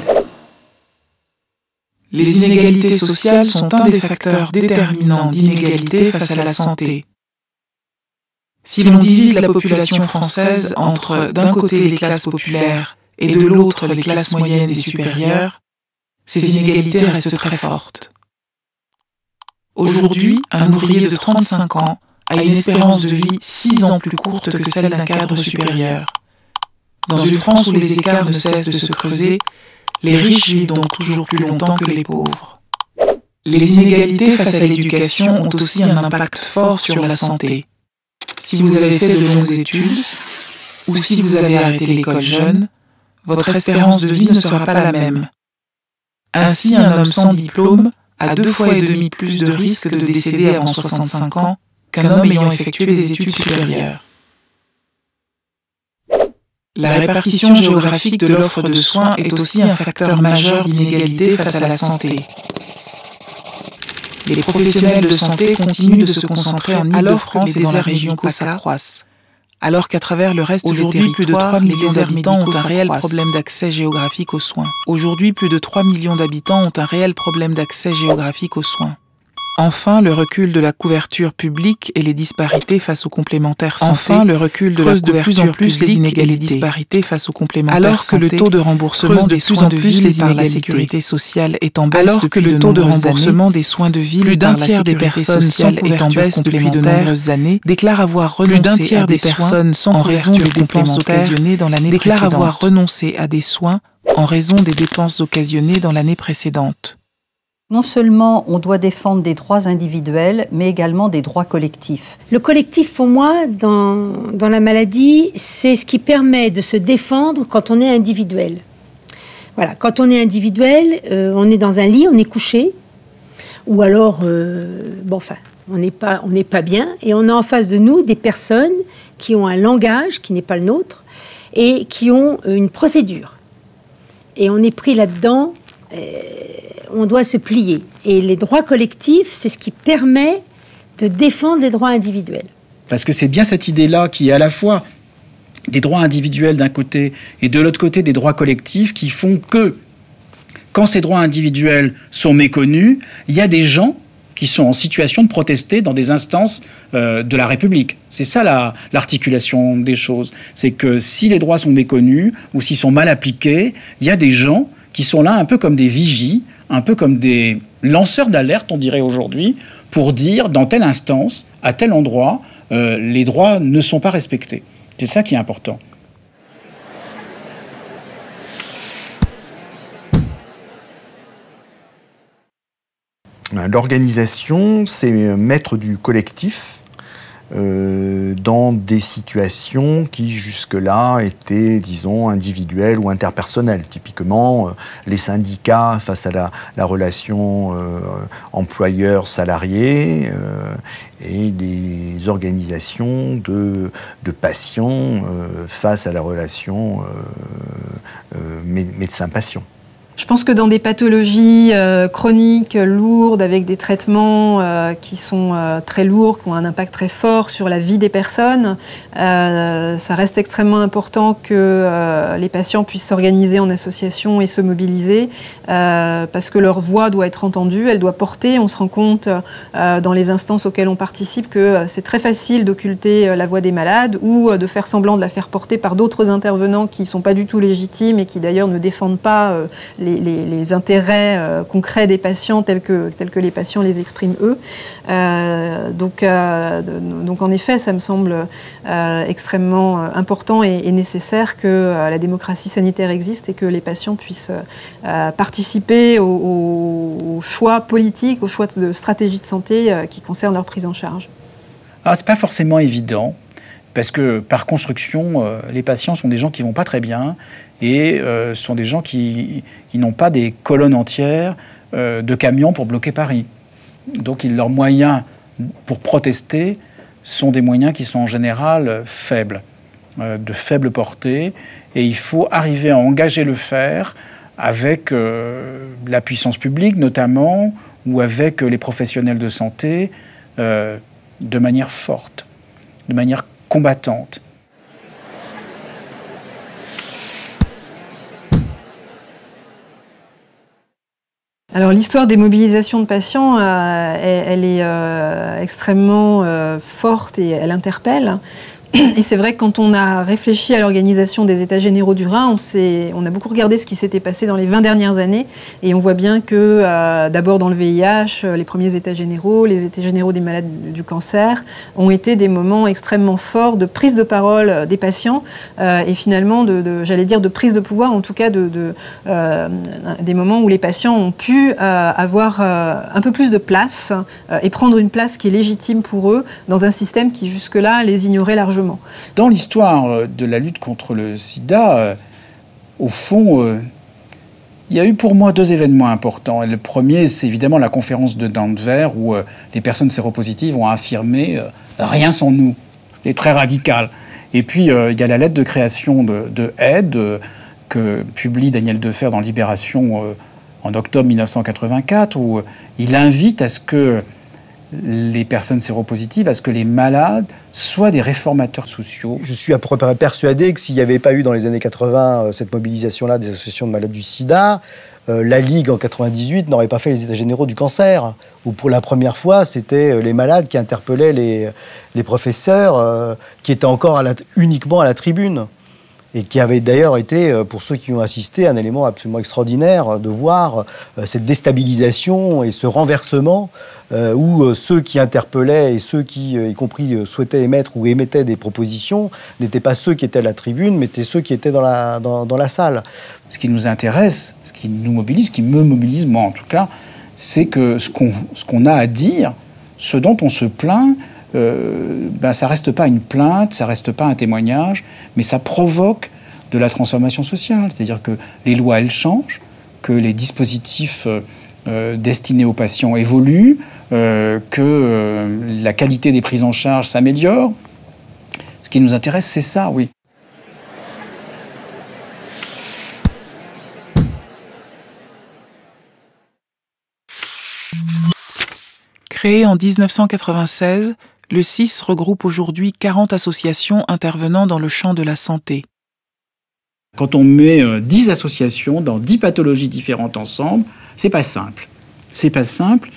Speaker 2: Les inégalités sociales sont un des facteurs déterminants d'inégalité face à la santé. Si l'on divise la population française entre d'un côté les classes populaires et de l'autre les classes moyennes et supérieures, ces inégalités restent très fortes. Aujourd'hui, un ouvrier de 35 ans a une espérance de vie 6 ans plus courte que celle d'un cadre supérieur. Dans une France où les écarts ne cessent de se creuser, les riches vivent donc toujours plus longtemps que les pauvres. Les inégalités face à l'éducation ont aussi un impact fort sur la santé. Si vous avez fait de longues études, ou si vous avez arrêté l'école jeune, votre espérance de vie ne sera pas la même. Ainsi, un homme sans diplôme a 2,5 fois plus de risques de décéder avant 65 ans qu'un homme ayant effectué des études supérieures. La répartition géographique de l'offre de soins est aussi un facteur majeur d'inégalité face à la santé. Les professionnels de santé continuent de se concentrer en Île-de-France et dans la région s'accroissent. Alors qu'à travers le reste du territoire, plus de 3 millions d'habitants ont un réel problème d'accès géographique aux soins. Aujourd'hui, plus de 3 millions d'habitants ont un réel problème d'accès géographique aux soins. Enfin, le recul de la couverture publique et les disparités face aux complémentaires santé. Enfin, le recul de la couverture publique les inégalités et les disparités face aux complémentaires santé. Alors que le taux de remboursement des soins de ville par la sécurité sociale est en baisse depuis de nombreuses années, des soins de ville plus d'un tiers des personnes sans couverture depuis de nombreuses années déclarent avoir renoncé à des personnes en raison des dépenses occasionnées dans l'année précédente. Déclarent avoir renoncé à des soins en raison des dépenses occasionnées dans l'année précédente.
Speaker 10: Non seulement on doit défendre des droits individuels, mais également des droits collectifs.
Speaker 8: Le collectif, pour moi, dans la maladie, c'est ce qui permet de se défendre quand on est individuel. Voilà, quand on est individuel, on est dans un lit, on est couché, ou alors, on n'est pas bien, et on a en face de nous des personnes qui ont un langage qui n'est pas le nôtre, et qui ont une procédure. Et on est pris là-dedans. On doit se plier. Et les droits collectifs, c'est ce qui permet de défendre les droits individuels.
Speaker 5: Parce que c'est bien cette idée-là qui est à la fois des droits individuels d'un côté et de l'autre côté des droits collectifs qui font que, quand ces droits individuels sont méconnus, il y a des gens qui sont en situation de protester dans des instances de la République. C'est ça l'articulation des choses. C'est que si les droits sont méconnus ou s'ils sont mal appliqués, il y a des gens qui sont là un peu comme des vigies, un peu comme des lanceurs d'alerte, on dirait aujourd'hui, pour dire dans telle instance, à tel endroit, les droits ne sont pas respectés. C'est ça qui est important.
Speaker 4: L'organisation, c'est mettre du collectif dans des situations qui jusque-là étaient, disons, individuelles ou interpersonnelles. Typiquement, les syndicats face à la relation employeur-salarié et les organisations de patients face à la relation médecin-patient.
Speaker 6: Je pense que dans des pathologies chroniques, lourdes, avec des traitements qui sont très lourds, qui ont un impact très fort sur la vie des personnes, ça reste extrêmement important que les patients puissent s'organiser en association et se mobiliser, parce que leur voix doit être entendue, elle doit porter. On se rend compte dans les instances auxquelles on participe que c'est très facile d'occulter la voix des malades ou de faire semblant de la faire porter par d'autres intervenants qui ne sont pas du tout légitimes et qui d'ailleurs ne défendent pas les intérêts concrets des patients tels que les patients les expriment eux. Donc en effet, ça me semble extrêmement important et nécessaire que la démocratie sanitaire existe et que les patients puissent participer aux choix politiques, aux choix de stratégie de santé qui concernent leur prise en charge.
Speaker 5: Alors, c'est pas forcément évident, parce que par construction, les patients sont des gens qui vont pas très bien et sont des gens qui n'ont pas des colonnes entières de camions pour bloquer Paris. Donc leurs moyens pour protester sont des moyens qui sont en général faibles, de faible portée, et il faut arriver à engager le fer avec la puissance publique notamment, ou avec les professionnels de santé, de manière forte, de manière combattante.
Speaker 6: Alors l'histoire des mobilisations de patients, elle est extrêmement forte et elle interpelle. Et c'est vrai que quand on a réfléchi à l'organisation des États généraux du Rhin, on a beaucoup regardé ce qui s'était passé dans les 20 dernières années. Et on voit bien que, d'abord dans le VIH, les premiers États généraux, les États généraux des malades du cancer, ont été des moments extrêmement forts de prise de parole des patients et finalement, j'allais dire, de prise de pouvoir, en tout cas des moments où les patients ont pu avoir un peu plus de place et prendre une place qui est légitime pour eux dans un système qui jusque-là les ignorait largement.
Speaker 5: Dans l'histoire de la lutte contre le sida, au fond, il y a eu pour moi 2 événements importants. Et le premier, c'est évidemment la conférence de Denver où les personnes séropositives ont affirmé « rien sans nous ». C'est très radical. Et puis, il y a la lettre de création de Aide que publie Daniel Defer dans Libération en octobre 1984, où il invite à ce que les personnes séropositives, à ce que les malades soient des réformateurs sociaux.
Speaker 7: Je suis à peu près persuadé que s'il n'y avait pas eu dans les années 80 cette mobilisation-là des associations de malades du sida, la Ligue en 98 n'aurait pas fait les États généraux du cancer, où pour la première fois, c'était les malades qui interpellaient les professeurs qui étaient encore uniquement à la tribune. Et qui avait d'ailleurs été, pour ceux qui ont assisté, un élément absolument extraordinaire de voir cette déstabilisation et ce renversement où ceux qui interpellaient et ceux qui, y compris, souhaitaient émettre ou émettaient des propositions n'étaient pas ceux qui étaient à la tribune, mais étaient ceux qui étaient dans la salle.
Speaker 5: Ce qui nous intéresse, ce qui nous mobilise, ce qui me mobilise, moi en tout cas, c'est que ce qu'on a à dire, ce dont on se plaint, ça reste pas une plainte, ça reste pas un témoignage, mais ça provoque de la transformation sociale. C'est-à-dire que les lois, elles changent, que les dispositifs destinés aux patients évoluent, que la qualité des prises en charge s'améliore. Ce qui nous intéresse, c'est ça, oui.
Speaker 2: Créé en 1996, le CIS regroupe aujourd'hui 40 associations intervenant dans le champ de la santé.
Speaker 5: Quand on met 10 associations dans 10 pathologies différentes ensemble, c'est pas simple. C'est pas simple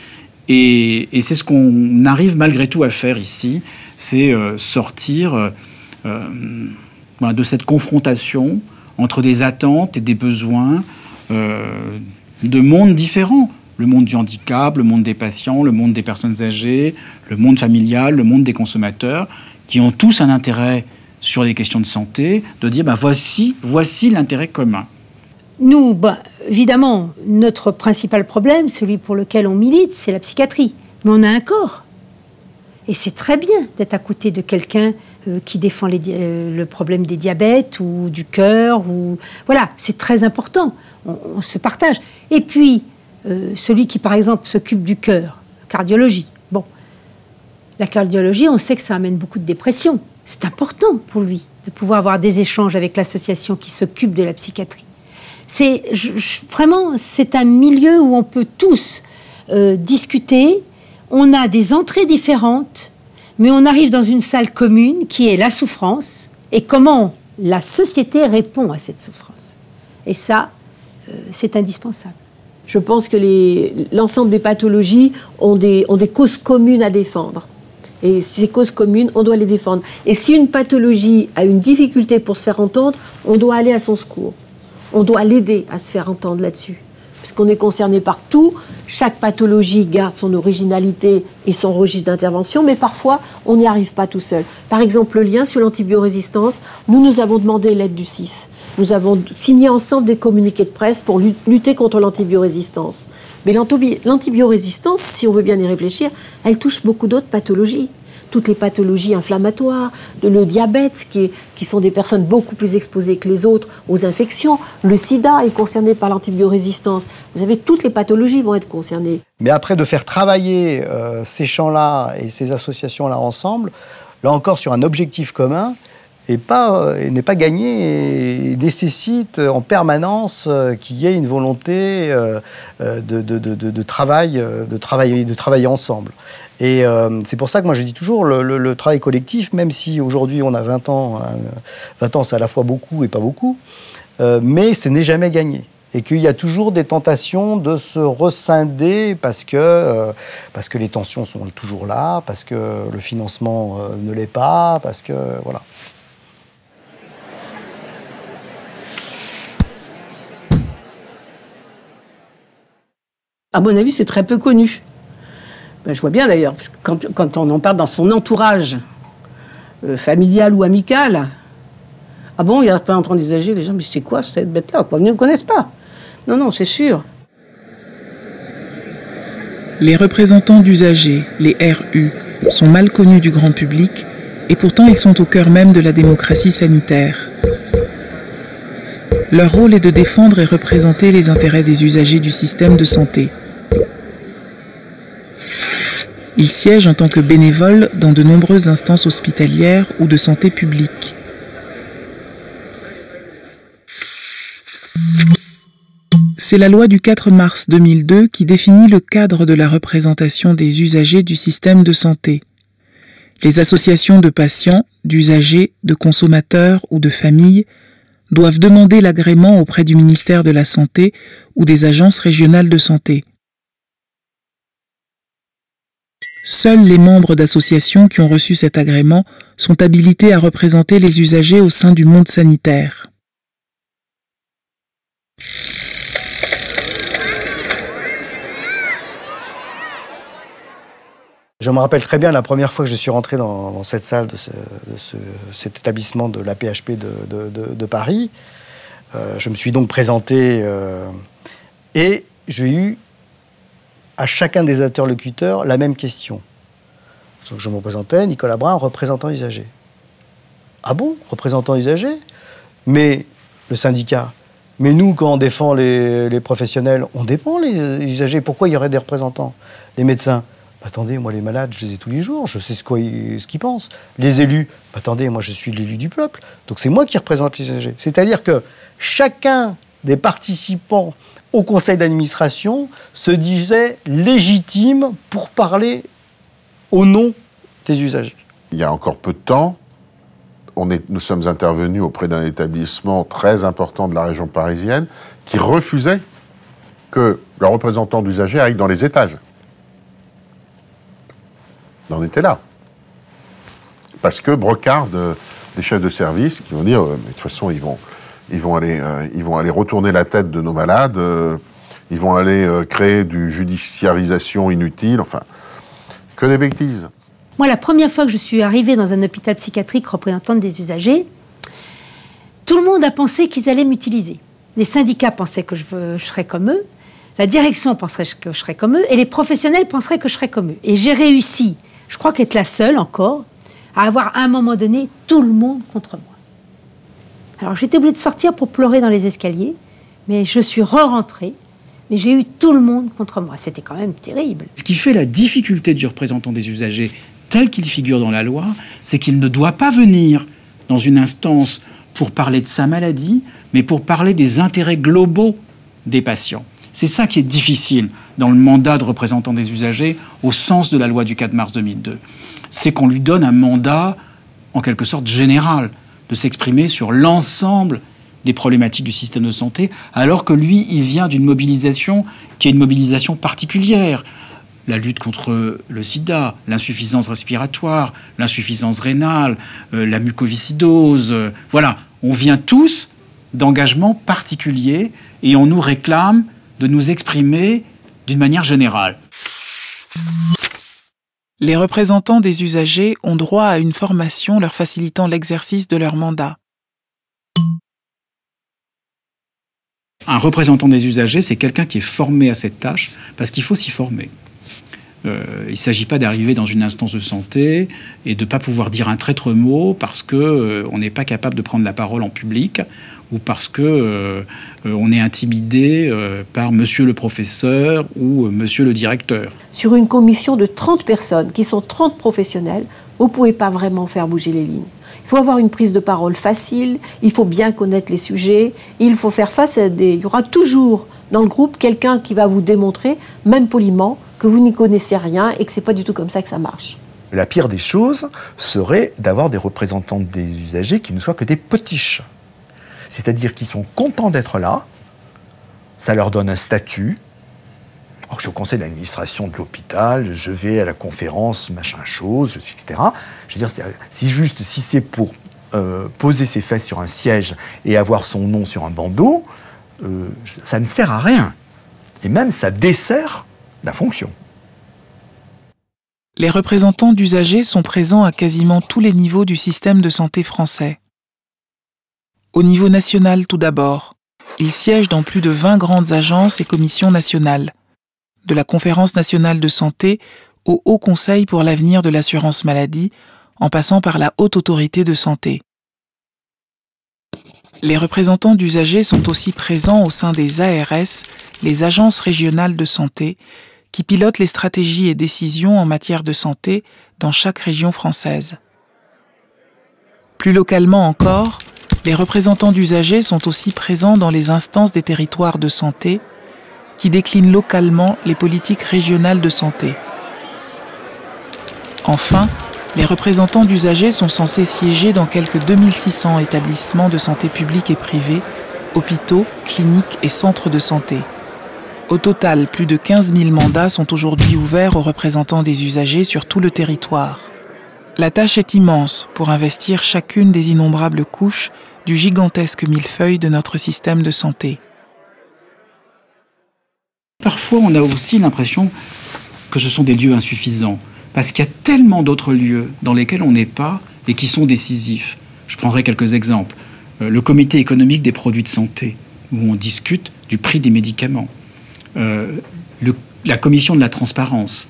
Speaker 5: et c'est ce qu'on arrive malgré tout à faire ici, c'est sortir de cette confrontation entre des attentes et des besoins de mondes différents. Le monde du handicap, le monde des patients, le monde des personnes âgées, le monde familial, le monde des consommateurs, qui ont tous un intérêt sur les questions de santé, de dire voici l'intérêt commun.
Speaker 8: Nous, évidemment, notre principal problème, celui pour lequel on milite, c'est la psychiatrie. Mais on a un corps. Et c'est très bien d'être à côté de quelqu'un qui défend le problème des diabètes ou du cœur. Voilà, c'est très important. On se partage. Et puis, celui qui, par exemple, s'occupe du cœur, cardiologie. Bon, la cardiologie, on sait que ça amène beaucoup de dépression. C'est important pour lui de pouvoir avoir des échanges avec l'association qui s'occupe de la psychiatrie. Vraiment, c'est un milieu où on peut tous discuter. On a des entrées différentes, mais on arrive dans une salle commune qui est la souffrance et comment la société répond à cette souffrance. Et ça, c'est indispensable.
Speaker 3: Je pense que l'ensemble des pathologies ont des causes communes à défendre. Et ces causes communes, on doit les défendre. Et si une pathologie a une difficulté pour se faire entendre, on doit aller à son secours. On doit l'aider à se faire entendre là-dessus. Parce qu'on est concerné par tout. Chaque pathologie garde son originalité et son registre d'intervention, mais parfois, on n'y arrive pas tout seul. Par exemple, le lien sur l'antibiorésistance, nous avons demandé l'aide du CIS. Nous avons signé ensemble des communiqués de presse pour lutter contre l'antibiorésistance. Mais l'antibiorésistance, si on veut bien y réfléchir, elle touche beaucoup d'autres pathologies. Toutes les pathologies inflammatoires, le diabète, qui sont des personnes beaucoup plus exposées que les autres aux infections. Le sida est concerné par l'antibiorésistance. Vous savez, toutes les pathologies vont être concernées.
Speaker 7: Mais après, de faire travailler ces champs-là et ces associations-là ensemble, là encore sur un objectif commun, n'est pas gagné et nécessite en permanence qu'il y ait une volonté de travailler ensemble. Et c'est pour ça que moi je dis toujours le travail collectif, même si aujourd'hui on a 20 ans c'est à la fois beaucoup et pas beaucoup, mais ce n'est jamais gagné. et qu'il y a toujours des tentations de se rescinder parce que les tensions sont toujours là, parce que le financement ne l'est pas, parce que voilà.
Speaker 1: À mon avis, c'est très peu connu. Ben, je vois bien d'ailleurs, quand on en parle dans son entourage familial ou amical, ah bon, il y a pas entendu d'usager, les gens, mais c'est quoi cette bête-là, quoi? Ils ne connaissent pas. Non, non, c'est sûr.
Speaker 2: Les représentants d'usagers, les RU, sont mal connus du grand public et pourtant ils sont au cœur même de la démocratie sanitaire. Leur rôle est de défendre et représenter les intérêts des usagers du système de santé. Ils siègent en tant que bénévoles dans de nombreuses instances hospitalières ou de santé publique. C'est la loi du 4 mars 2002 qui définit le cadre de la représentation des usagers du système de santé. Les associations de patients, d'usagers, de consommateurs ou de familles doivent demander l'agrément auprès du ministère de la Santé ou des agences régionales de santé. Seuls les membres d'associations qui ont reçu cet agrément sont habilités à représenter les usagers au sein du monde sanitaire.
Speaker 7: Je me rappelle très bien la première fois que je suis rentré dans cette salle de cet établissement de l'AP-HP de Paris. Je me suis donc présenté et j'ai eu à chacun des interlocuteurs la même question. Donc je me présentais, Nicolas Brun, représentant usager. Ah bon, représentant usager? Mais le syndicat, mais nous, quand on défend les professionnels, on défend les usagers. Pourquoi il y aurait des représentants? Les médecins, attendez, moi les malades, je les ai tous les jours, je sais ce qu'ils pensent. Les élus, attendez, moi je suis l'élu du peuple, donc c'est moi qui représente les usagers. C'est-à-dire que chacun des participants au conseil d'administration se disait légitime pour parler au nom des usagers.
Speaker 9: Il y a encore peu de temps, nous sommes intervenus auprès d'un établissement très important de la région parisienne qui refusait que le représentant d'usagers aille dans les étages. On en était là. Parce que brocard des chefs de service qui vont dire mais de toute façon ils vont aller retourner la tête de nos malades, ils vont aller créer du judiciarisation inutile, enfin, que des bêtises.
Speaker 8: Moi, la première fois que je suis arrivée dans un hôpital psychiatrique représentante des usagers, tout le monde a pensé qu'ils allaient m'utiliser. Les syndicats pensaient que je serais comme eux, la direction penserait que je serais comme eux, et les professionnels penseraient que je serais comme eux. Et j'ai réussi, je crois qu'être la seule encore, à avoir à un moment donné tout le monde contre moi. Alors j'étais obligée de sortir pour pleurer dans les escaliers, mais je suis re-rentrée, mais j'ai eu tout le monde contre moi. C'était quand même terrible.
Speaker 5: Ce qui fait la difficulté du représentant des usagers, tel qu'il figure dans la loi, c'est qu'il ne doit pas venir dans une instance pour parler de sa maladie, mais pour parler des intérêts globaux des patients. C'est ça qui est difficile dans le mandat de représentant des usagers au sens de la loi du 4 mars 2002. C'est qu'on lui donne un mandat, en quelque sorte, général, de s'exprimer sur l'ensemble des problématiques du système de santé, alors que lui, il vient d'une mobilisation qui est une mobilisation particulière. La lutte contre le sida, l'insuffisance respiratoire, l'insuffisance rénale, la mucoviscidose. Voilà, on vient tous d'engagements particuliers et on nous réclame de nous exprimer d'une manière générale.
Speaker 2: Les représentants des usagers ont droit à une formation leur facilitant l'exercice de leur mandat.
Speaker 5: Un représentant des usagers, c'est quelqu'un qui est formé à cette tâche, parce qu'il faut s'y former. Il ne s'agit pas d'arriver dans une instance de santé et de ne pas pouvoir dire un traître mot parce qu'on n'est pas capable de prendre la parole en public ou parce qu'on est intimidé par monsieur le professeur ou monsieur le directeur.
Speaker 3: Sur une commission de 30 personnes, qui sont 30 professionnels, vous ne pouvez pas vraiment faire bouger les lignes. Il faut avoir une prise de parole facile, il faut bien connaître les sujets, il faut faire face à des... Il y aura toujours dans le groupe quelqu'un qui va vous démontrer, même poliment, que vous n'y connaissez rien et que ce n'est pas du tout comme ça que ça marche.
Speaker 4: La pire des choses serait d'avoir des représentants des usagers qui ne soient que des potiches. C'est-à-dire qu'ils sont contents d'être là, ça leur donne un statut. Alors, je suis au conseil d'administration de l'hôpital, je vais à la conférence, machin chose, etc. Je veux dire, si c'est pour poser ses fesses sur un siège et avoir son nom sur un bandeau, ça ne sert à rien. Et même, ça dessert la fonction.
Speaker 2: Les représentants d'usagers sont présents à quasiment tous les niveaux du système de santé français. Au niveau national tout d'abord, ils siègent dans plus de 20 grandes agences et commissions nationales, de la Conférence nationale de santé au Haut Conseil pour l'avenir de l'assurance maladie, en passant par la Haute Autorité de santé. Les représentants d'usagers sont aussi présents au sein des ARS, les agences régionales de santé, qui pilotent les stratégies et décisions en matière de santé dans chaque région française. Plus localement encore, les représentants d'usagers sont aussi présents dans les instances des territoires de santé, qui déclinent localement les politiques régionales de santé. Enfin, les représentants d'usagers sont censés siéger dans quelques 2600 établissements de santé publics et privés, hôpitaux, cliniques et centres de santé. Au total, plus de 15 000 mandats sont aujourd'hui ouverts aux représentants des usagers sur tout le territoire. La tâche est immense pour investir chacune des innombrables couches du gigantesque millefeuille de notre système de santé.
Speaker 5: Parfois, on a aussi l'impression que ce sont des lieux insuffisants, parce qu'il y a tellement d'autres lieux dans lesquels on n'est pas et qui sont décisifs. Je prendrai quelques exemples. Le comité économique des produits de santé, où on discute du prix des médicaments. La commission de la transparence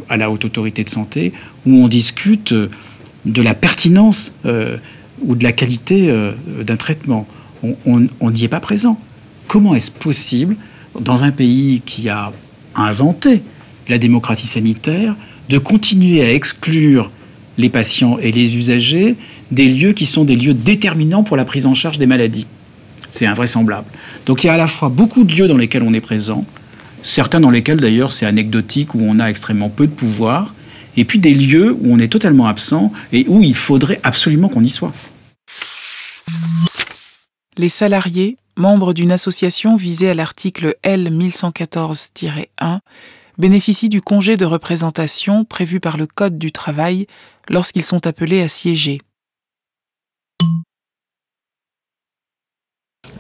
Speaker 5: à la Haute Autorité de santé, où on discute de la pertinence ou de la qualité d'un traitement. On n'y est pas présent. Comment est-ce possible, dans un pays qui a inventé la démocratie sanitaire, de continuer à exclure les patients et les usagers des lieux qui sont des lieux déterminants pour la prise en charge des maladies? C'est invraisemblable. Donc il y a à la fois beaucoup de lieux dans lesquels on est présent, certains dans lesquels d'ailleurs c'est anecdotique, où on a extrêmement peu de pouvoir, et puis des lieux où on est totalement absent et où il faudrait absolument qu'on y soit.
Speaker 2: Les salariés, membres d'une association visée à l'article L 1114-1, bénéficient du congé de représentation prévu par le Code du travail lorsqu'ils sont appelés à siéger.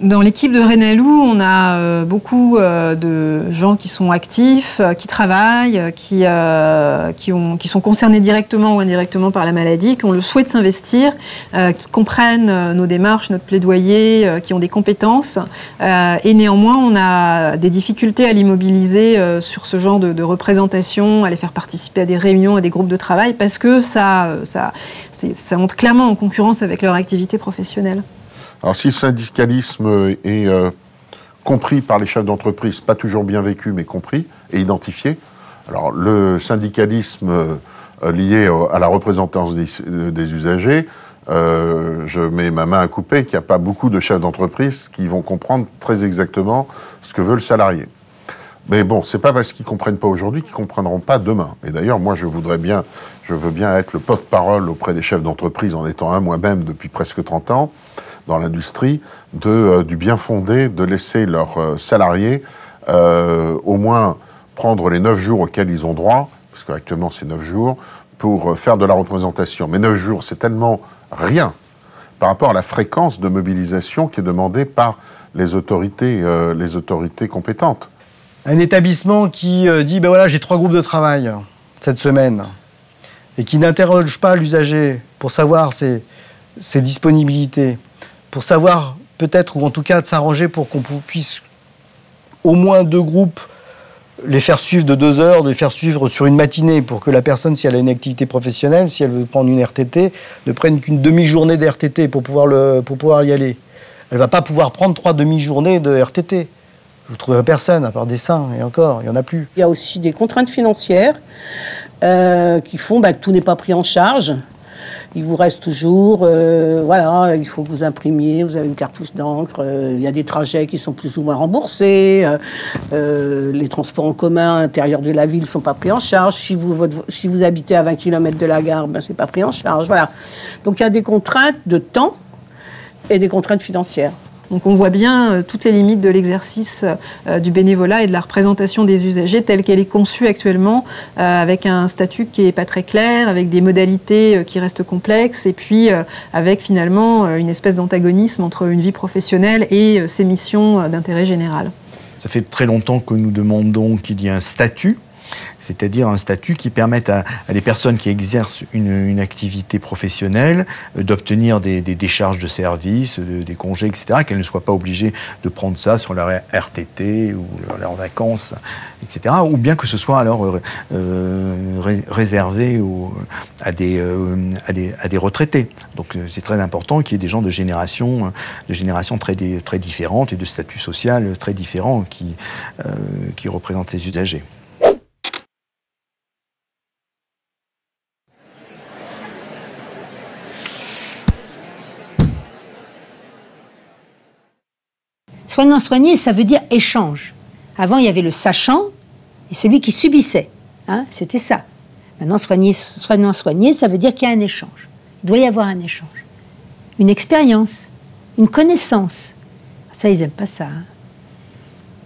Speaker 6: Dans l'équipe de Rennalou, on a beaucoup de gens qui sont actifs, qui travaillent, qui sont concernés directement ou indirectement par la maladie, qui ont le souhait de s'investir, qui comprennent nos démarches, notre plaidoyer, qui ont des compétences. Et néanmoins, on a des difficultés à les mobiliser sur ce genre de représentation, à les faire participer à des réunions, à des groupes de travail, parce que ça entre clairement en concurrence avec leur activité professionnelle.
Speaker 9: Alors si le syndicalisme est compris par les chefs d'entreprise, pas toujours bien vécu, mais compris et identifié, alors le syndicalisme lié à la représentation des usagers, je mets ma main à couper qu'il n'y a pas beaucoup de chefs d'entreprise qui vont comprendre très exactement ce que veut le salarié. Mais bon, c'est pas parce qu'ils comprennent pas aujourd'hui qu'ils comprendront pas demain. Et d'ailleurs, moi, je veux bien être le porte-parole auprès des chefs d'entreprise en étant un moi-même depuis presque 30 ans dans l'industrie, du bien fondé de laisser leurs salariés au moins prendre les 9 jours auxquels ils ont droit, parce qu'actuellement c'est 9 jours, pour faire de la représentation. Mais 9 jours, c'est tellement rien par rapport à la fréquence de mobilisation qui est demandée par les autorités compétentes.
Speaker 7: Un établissement qui dit, ben voilà, j'ai 3 groupes de travail cette semaine, et qui n'interroge pas l'usager pour savoir ses disponibilités, pour savoir peut-être, ou en tout cas de s'arranger pour qu'on puisse au moins 2 groupes les faire suivre de 2 heures, de les faire suivre sur une matinée, pour que la personne, si elle a une activité professionnelle, si elle veut prendre une RTT, ne prenne qu'une demi-journée de RTT pour pouvoir y aller. Elle ne va pas pouvoir prendre 3 demi-journées de RTT. Vous ne trouverez personne, à part des saints, et encore, il n'y en a plus.
Speaker 1: Il y a aussi des contraintes financières qui font que tout n'est pas pris en charge. Il vous reste toujours, voilà, il faut que vous imprimiez, vous avez une cartouche d'encre, il y a des trajets qui sont plus ou moins remboursés, les transports en commun à l'intérieur de la ville ne sont pas pris en charge, si vous habitez à 20 km de la gare, c'est pas pris en charge, voilà. Donc il y a des contraintes de temps et des contraintes financières.
Speaker 6: Donc on voit bien toutes les limites de l'exercice du bénévolat et de la représentation des usagers telle qu'elle est conçue actuellement, avec un statut qui n'est pas très clair, avec des modalités qui restent complexes, et puis avec finalement une espèce d'antagonisme entre une vie professionnelle et ses missions d'intérêt général.
Speaker 4: Ça fait très longtemps que nous demandons qu'il y ait un statut, c'est-à-dire un statut qui permette à des personnes qui exercent une activité professionnelle d'obtenir des décharges de services, des congés, etc., qu'elles ne soient pas obligées de prendre ça sur leur RTT ou leurs vacances, etc., ou bien que ce soit alors réservé à des retraités. Donc c'est très important qu'il y ait des gens de générations très différentes et de statut social très différents qui représentent les usagers.
Speaker 8: Soignant-soigné, ça veut dire échange. Avant, il y avait le sachant et celui qui subissait. Hein, c'était ça. Maintenant, soignant-soigné, ça veut dire qu'il y a un échange. Il doit y avoir un échange. Une expérience, une connaissance. Ça, ils n'aiment pas ça. Hein.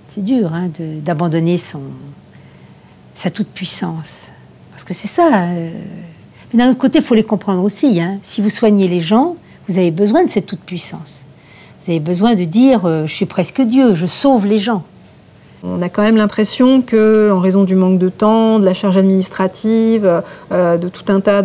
Speaker 8: C'est dur hein, d'abandonner sa toute-puissance. Parce que c'est ça. Mais d'un autre côté, il faut les comprendre aussi. Hein. Si vous soignez les gens, vous avez besoin de cette toute-puissance. Vous avez besoin de dire « je suis presque Dieu, je sauve les gens ».
Speaker 6: On a quand même l'impression qu'en raison du manque de temps, de la charge administrative, de tout un tas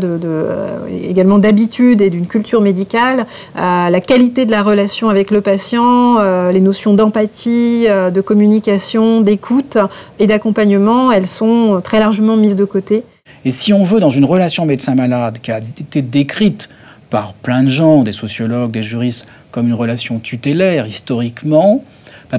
Speaker 6: également d'habitudes et d'une culture médicale, la qualité de la relation avec le patient, les notions d'empathie, de communication, d'écoute et d'accompagnement, elles sont très largement mises de côté.
Speaker 5: Et si on veut, dans une relation médecin-malade qui a été décrite par plein de gens, des sociologues, des juristes, comme une relation tutélaire historiquement,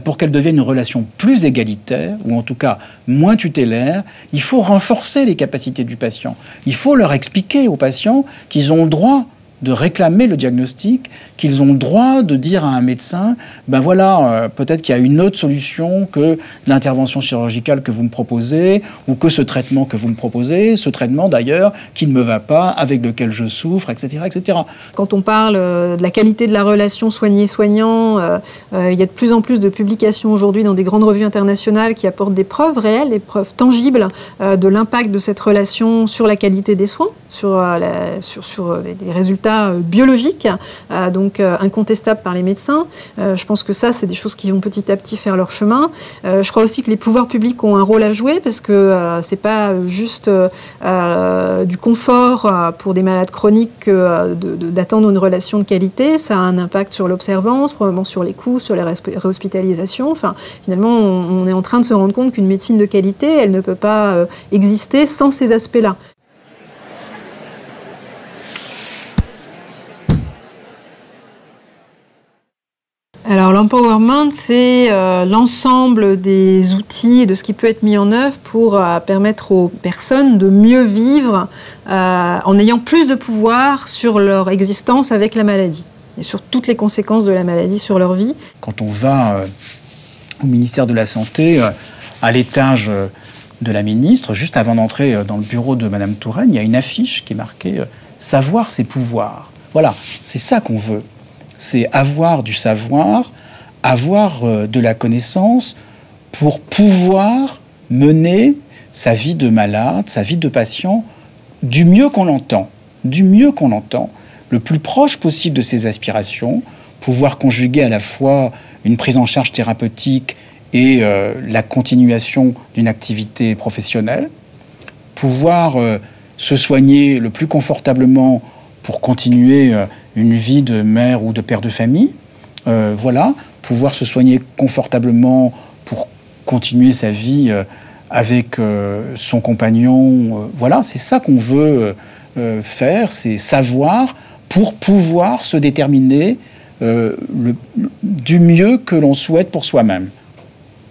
Speaker 5: pour qu'elle devienne une relation plus égalitaire, ou en tout cas moins tutélaire, il faut renforcer les capacités du patient. Il faut leur expliquer aux patients qu'ils ont le droit de réclamer le diagnostic, qu'ils ont le droit de dire à un médecin, ben voilà, peut-être qu'il y a une autre solution que l'intervention chirurgicale que vous me proposez, ou que ce traitement que vous me proposez, ce traitement d'ailleurs qui ne me va pas, avec lequel je souffre, etc. etc.
Speaker 6: Quand on parle de la qualité de la relation soigné-soignant, il y a de plus en plus de publications aujourd'hui dans des grandes revues internationales qui apportent des preuves réelles, des preuves tangibles de l'impact de cette relation sur la qualité des soins, sur les résultats biologiques, donc incontestables par les médecins. Je pense que ça, c'est des choses qui vont petit à petit faire leur chemin. Je crois aussi que les pouvoirs publics ont un rôle à jouer parce que c'est pas juste du confort pour des malades chroniques d'attendre une relation de qualité. Ça a un impact sur l'observance, probablement sur les coûts, sur les réhospitalisations. Enfin, finalement, on est en train de se rendre compte qu'une médecine de qualité, elle ne peut pas exister sans ces aspects-là. Alors l'empowerment, c'est l'ensemble des outils et de ce qui peut être mis en œuvre pour permettre aux personnes de mieux vivre en ayant plus de pouvoir sur leur existence avec la maladie et sur toutes les conséquences de la maladie sur leur vie.
Speaker 5: Quand on va au ministère de la Santé, à l'étage de la ministre, juste avant d'entrer dans le bureau de Madame Touraine, il y a une affiche qui est marquée « Savoir, c'est pouvoir ». Voilà, c'est ça qu'on veut. C'est avoir du savoir, avoir de la connaissance pour pouvoir mener sa vie de malade, sa vie de patient du mieux qu'on l'entend, le plus proche possible de ses aspirations, pouvoir conjuguer à la fois une prise en charge thérapeutique et la continuation d'une activité professionnelle, pouvoir se soigner le plus confortablement pour continuer une vie de mère ou de père de famille, voilà, pouvoir se soigner confortablement pour continuer sa vie avec son compagnon, voilà, c'est ça qu'on veut faire, c'est savoir pour pouvoir se déterminer du mieux que l'on souhaite pour soi-même.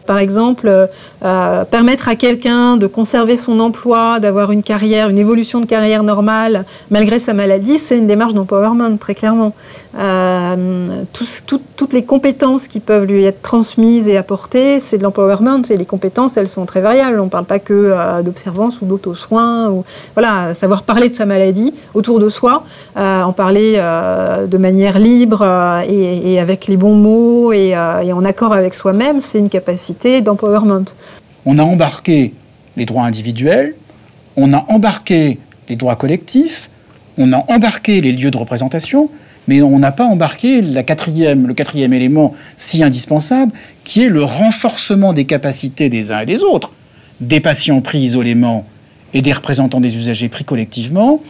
Speaker 6: par exemple, permettre à quelqu'un de conserver son emploi, d'avoir une carrière, une évolution de carrière normale malgré sa maladie, c'est une démarche d'empowerment, très clairement. Toutes les compétences qui peuvent lui être transmises et apportées, c'est de l'empowerment, et les compétences, elles sont très variables. On ne parle pas que d'observance ou d'auto-soin, ou voilà, savoir parler de sa maladie autour de soi, en parler de manière libre et avec les bons mots et en accord avec soi-même, c'est une capacité d'empowerment.
Speaker 5: On a embarqué les droits individuels, on a embarqué les droits collectifs, on a embarqué les lieux de représentation, mais on n'a pas embarqué le quatrième élément si indispensable, qui est le renforcement des capacités des uns et des autres, des patients pris isolément et des représentants des usagers pris collectivement,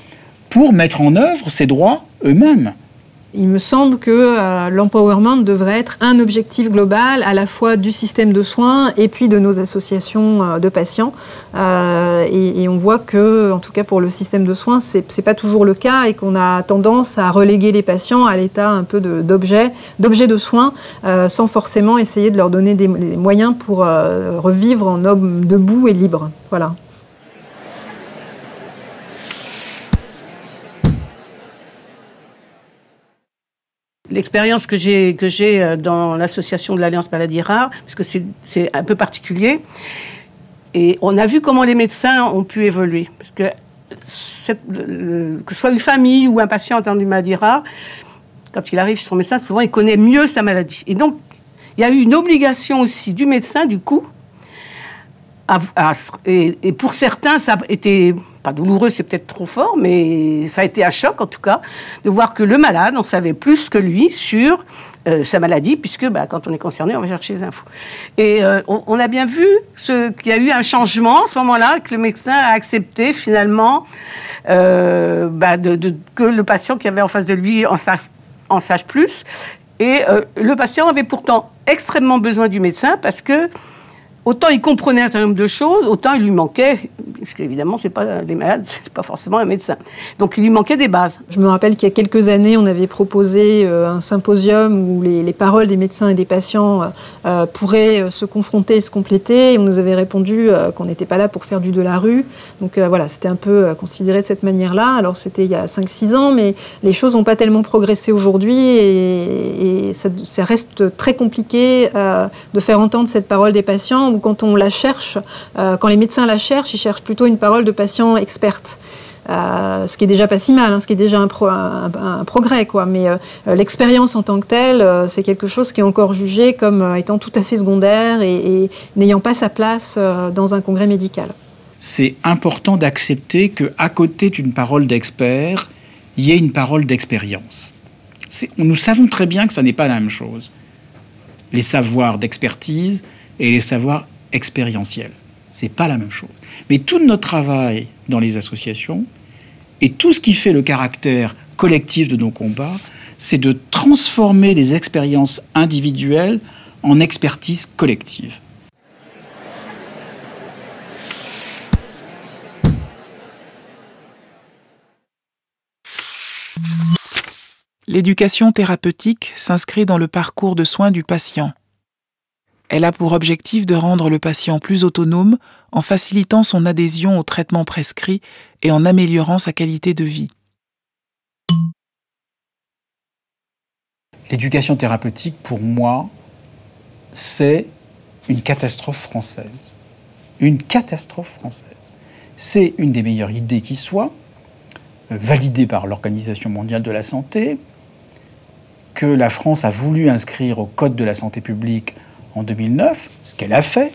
Speaker 5: pour mettre en œuvre ces droits eux-mêmes.
Speaker 6: Il me semble que l'empowerment devrait être un objectif global à la fois du système de soins et puis de nos associations de patients. Et on voit que, en tout cas pour le système de soins, c'est pas toujours le cas et qu'on a tendance à reléguer les patients à l'état un peu d'objets de soins sans forcément essayer de leur donner des moyens pour revivre en homme debout et libre. Voilà.
Speaker 1: L'expérience que j'ai dans l'association de l'Alliance Maladies Rares, parce que c'est un peu particulier, et on a vu comment les médecins ont pu évoluer. Parce que ce soit une famille ou un patient atteint d'une maladie rare, quand il arrive chez son médecin, souvent il connaît mieux sa maladie. Et donc, il y a eu une obligation aussi du médecin, du coup, et pour certains, ça a été, pas douloureux, c'est peut-être trop fort, mais ça a été un choc en tout cas, de voir que le malade en savait plus que lui sur sa maladie, puisque quand on est concerné, on va chercher les infos. Et on a bien vu qu'il y a eu un changement à ce moment-là, que le médecin a accepté finalement que le patient qui avait en face de lui en sache plus. Et le patient avait pourtant extrêmement besoin du médecin parce que autant il comprenait un certain nombre de choses, autant il lui manquait, parce qu'évidemment, c'est pas les malades, c'est pas forcément un médecin. Donc il lui manquait des bases.
Speaker 6: Je me rappelle qu'il y a quelques années, on avait proposé un symposium où les paroles des médecins et des patients pourraient se confronter et se compléter. Et on nous avait répondu qu'on n'était pas là pour faire du de la rue. Donc voilà, c'était un peu considéré de cette manière-là. Alors c'était il y a 5-6 ans, mais les choses n'ont pas tellement progressé aujourd'hui et ça reste très compliqué de faire entendre cette parole des patients. Ou quand on la cherche, quand les médecins la cherchent, ils cherchent plutôt une parole de patient experte. Ce qui est déjà pas si mal, ce qui est déjà un progrès, quoi. Mais l'expérience en tant que telle, c'est quelque chose qui est encore jugé comme étant tout à fait secondaire et n'ayant pas sa place dans un congrès médical.
Speaker 5: C'est important d'accepter qu'à côté d'une parole d'expert, il y ait une parole d'expérience. Nous savons très bien que ça n'est pas la même chose. Les savoirs d'expertise et les savoirs expérientiels. C'est pas la même chose. Mais tout notre travail dans les associations et tout ce qui fait le caractère collectif de nos combats, c'est de transformer les expériences individuelles en expertise collective.
Speaker 2: L'éducation thérapeutique s'inscrit dans le parcours de soins du patient. Elle a pour objectif de rendre le patient plus autonome en facilitant son adhésion aux traitements prescrits et en améliorant sa qualité de vie.
Speaker 5: L'éducation thérapeutique, pour moi, c'est une catastrophe française. Une catastrophe française. C'est une des meilleures idées qui soit, validée par l'Organisation mondiale de la santé, que la France a voulu inscrire au Code de la santé publique en 2009, ce qu'elle a fait,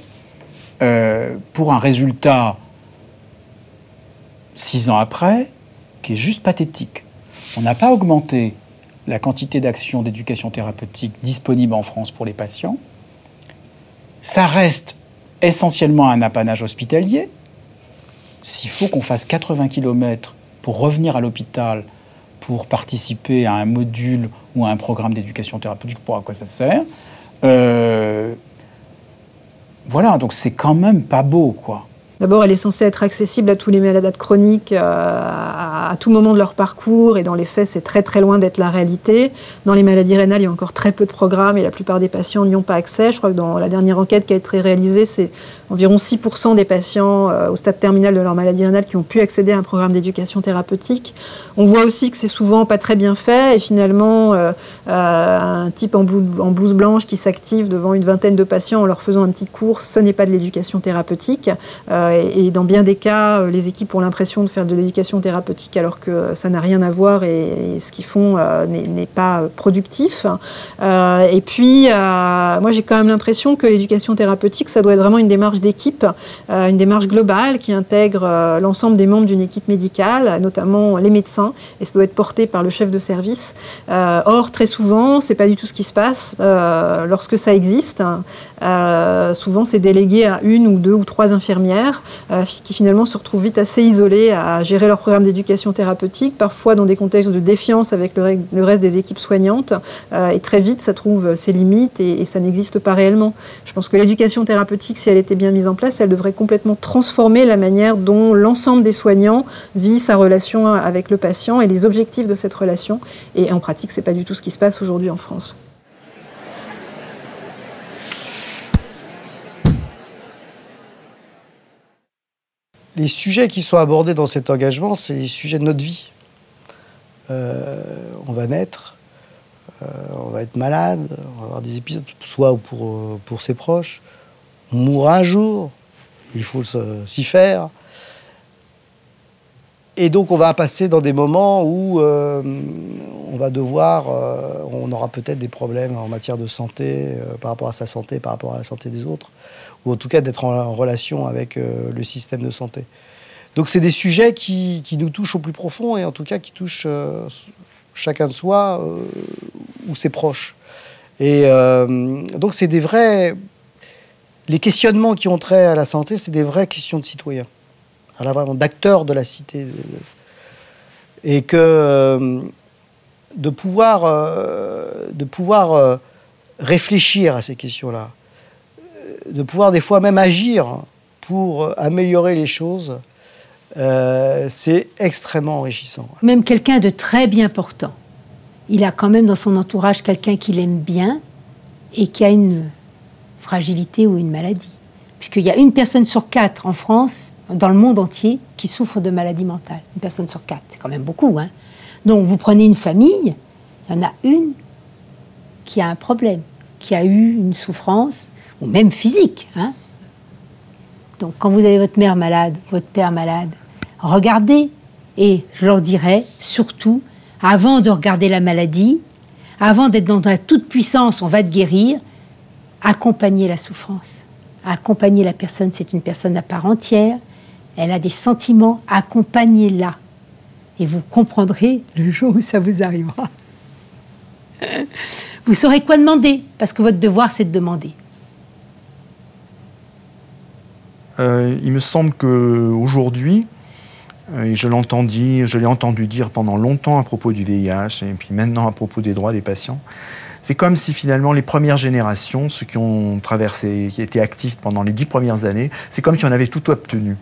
Speaker 5: pour un résultat 6 ans après, qui est juste pathétique. On n'a pas augmenté la quantité d'actions d'éducation thérapeutique disponibles en France pour les patients. Ça reste essentiellement un apanage hospitalier. S'il faut qu'on fasse 80 km pour revenir à l'hôpital pour participer à un module ou à un programme d'éducation thérapeutique, pour à quoi ça sert ? Voilà, donc c'est quand même pas beau, quoi.
Speaker 6: D'abord, elle est censée être accessible à tous les malades chroniques à à tout moment de leur parcours, et dans les faits, c'est très très loin d'être la réalité. Dans les maladies rénales, il y a encore très peu de programmes et la plupart des patients n'y ont pas accès. Je crois que dans la dernière enquête qui a été réalisée, c'est environ 6% des patients au stade terminal de leur maladie rénale qui ont pu accéder à un programme d'éducation thérapeutique. On voit aussi que c'est souvent pas très bien fait, et finalement, un type en blouse blanche qui s'active devant une vingtaine de patients en leur faisant un petit cours, ce n'est pas de l'éducation thérapeutique. Et dans bien des cas, les équipes ont l'impression de faire de l'éducation thérapeutique alors que ça n'a rien à voir, et ce qu'ils font n'est pas productif. Et puis, moi j'ai quand même l'impression que l'éducation thérapeutique, ça doit être vraiment une démarche d'équipe, une démarche globale qui intègre l'ensemble des membres d'une équipe médicale, notamment les médecins, et ça doit être porté par le chef de service. Or, très souvent, c'est pas du tout ce qui se passe lorsque ça existe. Souvent, c'est délégué à 1 ou 2 ou 3 infirmières qui finalement se retrouvent vite assez isolées à gérer leur programme d'éducation thérapeutique, parfois dans des contextes de défiance avec le reste des équipes soignantes, et très vite, ça trouve ses limites et ça n'existe pas réellement. Je pense que l'éducation thérapeutique, si elle était bien mise en place, elle devrait complètement transformer la manière dont l'ensemble des soignants vit sa relation avec le patient et les objectifs de cette relation. Et en pratique, c'est pas du tout ce qui se passe aujourd'hui en France.
Speaker 7: Les sujets qui sont abordés dans cet engagement, c'est les sujets de notre vie. On va naître, on va être malade, on va avoir des épisodes, soit pour ses proches. On mourra un jour, il faut s'y faire. Et donc on va passer dans des moments où on va devoir, on aura peut-être des problèmes en matière de santé, par rapport à sa santé, par rapport à la santé des autres, ou en tout cas d'être en relation avec le système de santé. Donc c'est des sujets qui nous touchent au plus profond, et en tout cas qui touchent chacun de soi ou ses proches. Et donc c'est des vrais... Les questionnements qui ont trait à la santé, c'est des vraies questions de citoyens, vraiment d'acteurs de la cité. Et que de pouvoir réfléchir à ces questions-là, de pouvoir des fois même agir pour améliorer les choses, c'est extrêmement enrichissant.
Speaker 8: Même quelqu'un de très bien portant, il a quand même dans son entourage quelqu'un qu'il aime bien et qui a une fragilité ou une maladie. Puisqu'il y a 1 personne sur 4 en France, dans le monde entier, qui souffre de maladie mentale. 1 personne sur 4, c'est quand même beaucoup, hein. Donc vous prenez une famille, il y en a une qui a un problème, qui a eu une souffrance, ou même physique, hein. Donc quand vous avez votre mère malade, votre père malade, regardez, et je leur dirais, surtout, avant de regarder la maladie, avant d'être dans la toute-puissance, on va te guérir, accompagner la souffrance. Accompagner la personne, c'est une personne à part entière, elle a des sentiments, accompagnez-la. Et vous comprendrez le jour où ça vous arrivera. Vous saurez quoi demander, parce que votre devoir, c'est de demander.
Speaker 4: Il me semble qu'aujourd'hui, et je l'ai entendu dire pendant longtemps à propos du VIH, et puis maintenant à propos des droits des patients, c'est comme si finalement les premières générations, ceux qui ont traversé, qui étaient actifs pendant les 10 premières années, c'est comme si on avait tout obtenu,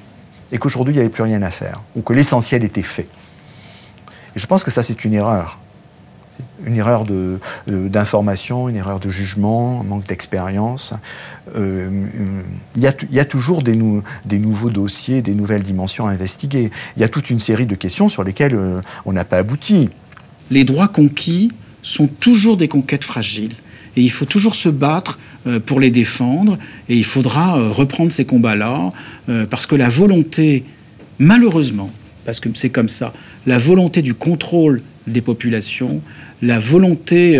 Speaker 4: et qu'aujourd'hui il n'y avait plus rien à faire, ou que l'essentiel était fait. Et je pense que ça, c'est une erreur. Une erreur d'information, une erreur de jugement, un manque d'expérience. Il y a toujours des nouveaux dossiers, des nouvelles dimensions à investiguer. Il y a toute une série de questions sur lesquelles on n'a pas abouti.
Speaker 5: Les droits conquis sont toujours des conquêtes fragiles. Et il faut toujours se battre pour les défendre. Et il faudra reprendre ces combats-là, parce que la volonté, malheureusement, parce que c'est comme ça, la volonté du contrôle des populations, la volonté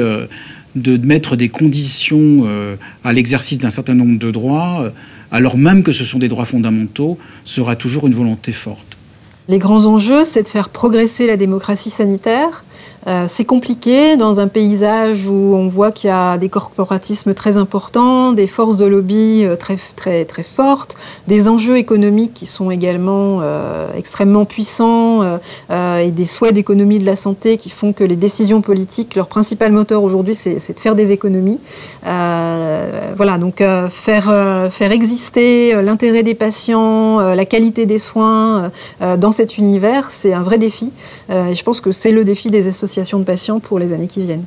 Speaker 5: de mettre des conditions à l'exercice d'un certain nombre de droits, alors même que ce sont des droits fondamentaux, sera toujours une volonté forte.
Speaker 6: Les grands enjeux, c'est de faire progresser la démocratie sanitaire, C'est compliqué dans un paysage où on voit qu'il y a des corporatismes très importants, des forces de lobby très fortes, des enjeux économiques qui sont également extrêmement puissants et des souhaits d'économie de la santé qui font que les décisions politiques, leur principal moteur aujourd'hui, c'est de faire des économies. Voilà, donc faire exister l'intérêt des patients, la qualité des soins dans cet univers, c'est un vrai défi. Et je pense que c'est le défi des associations de patients pour les années qui viennent.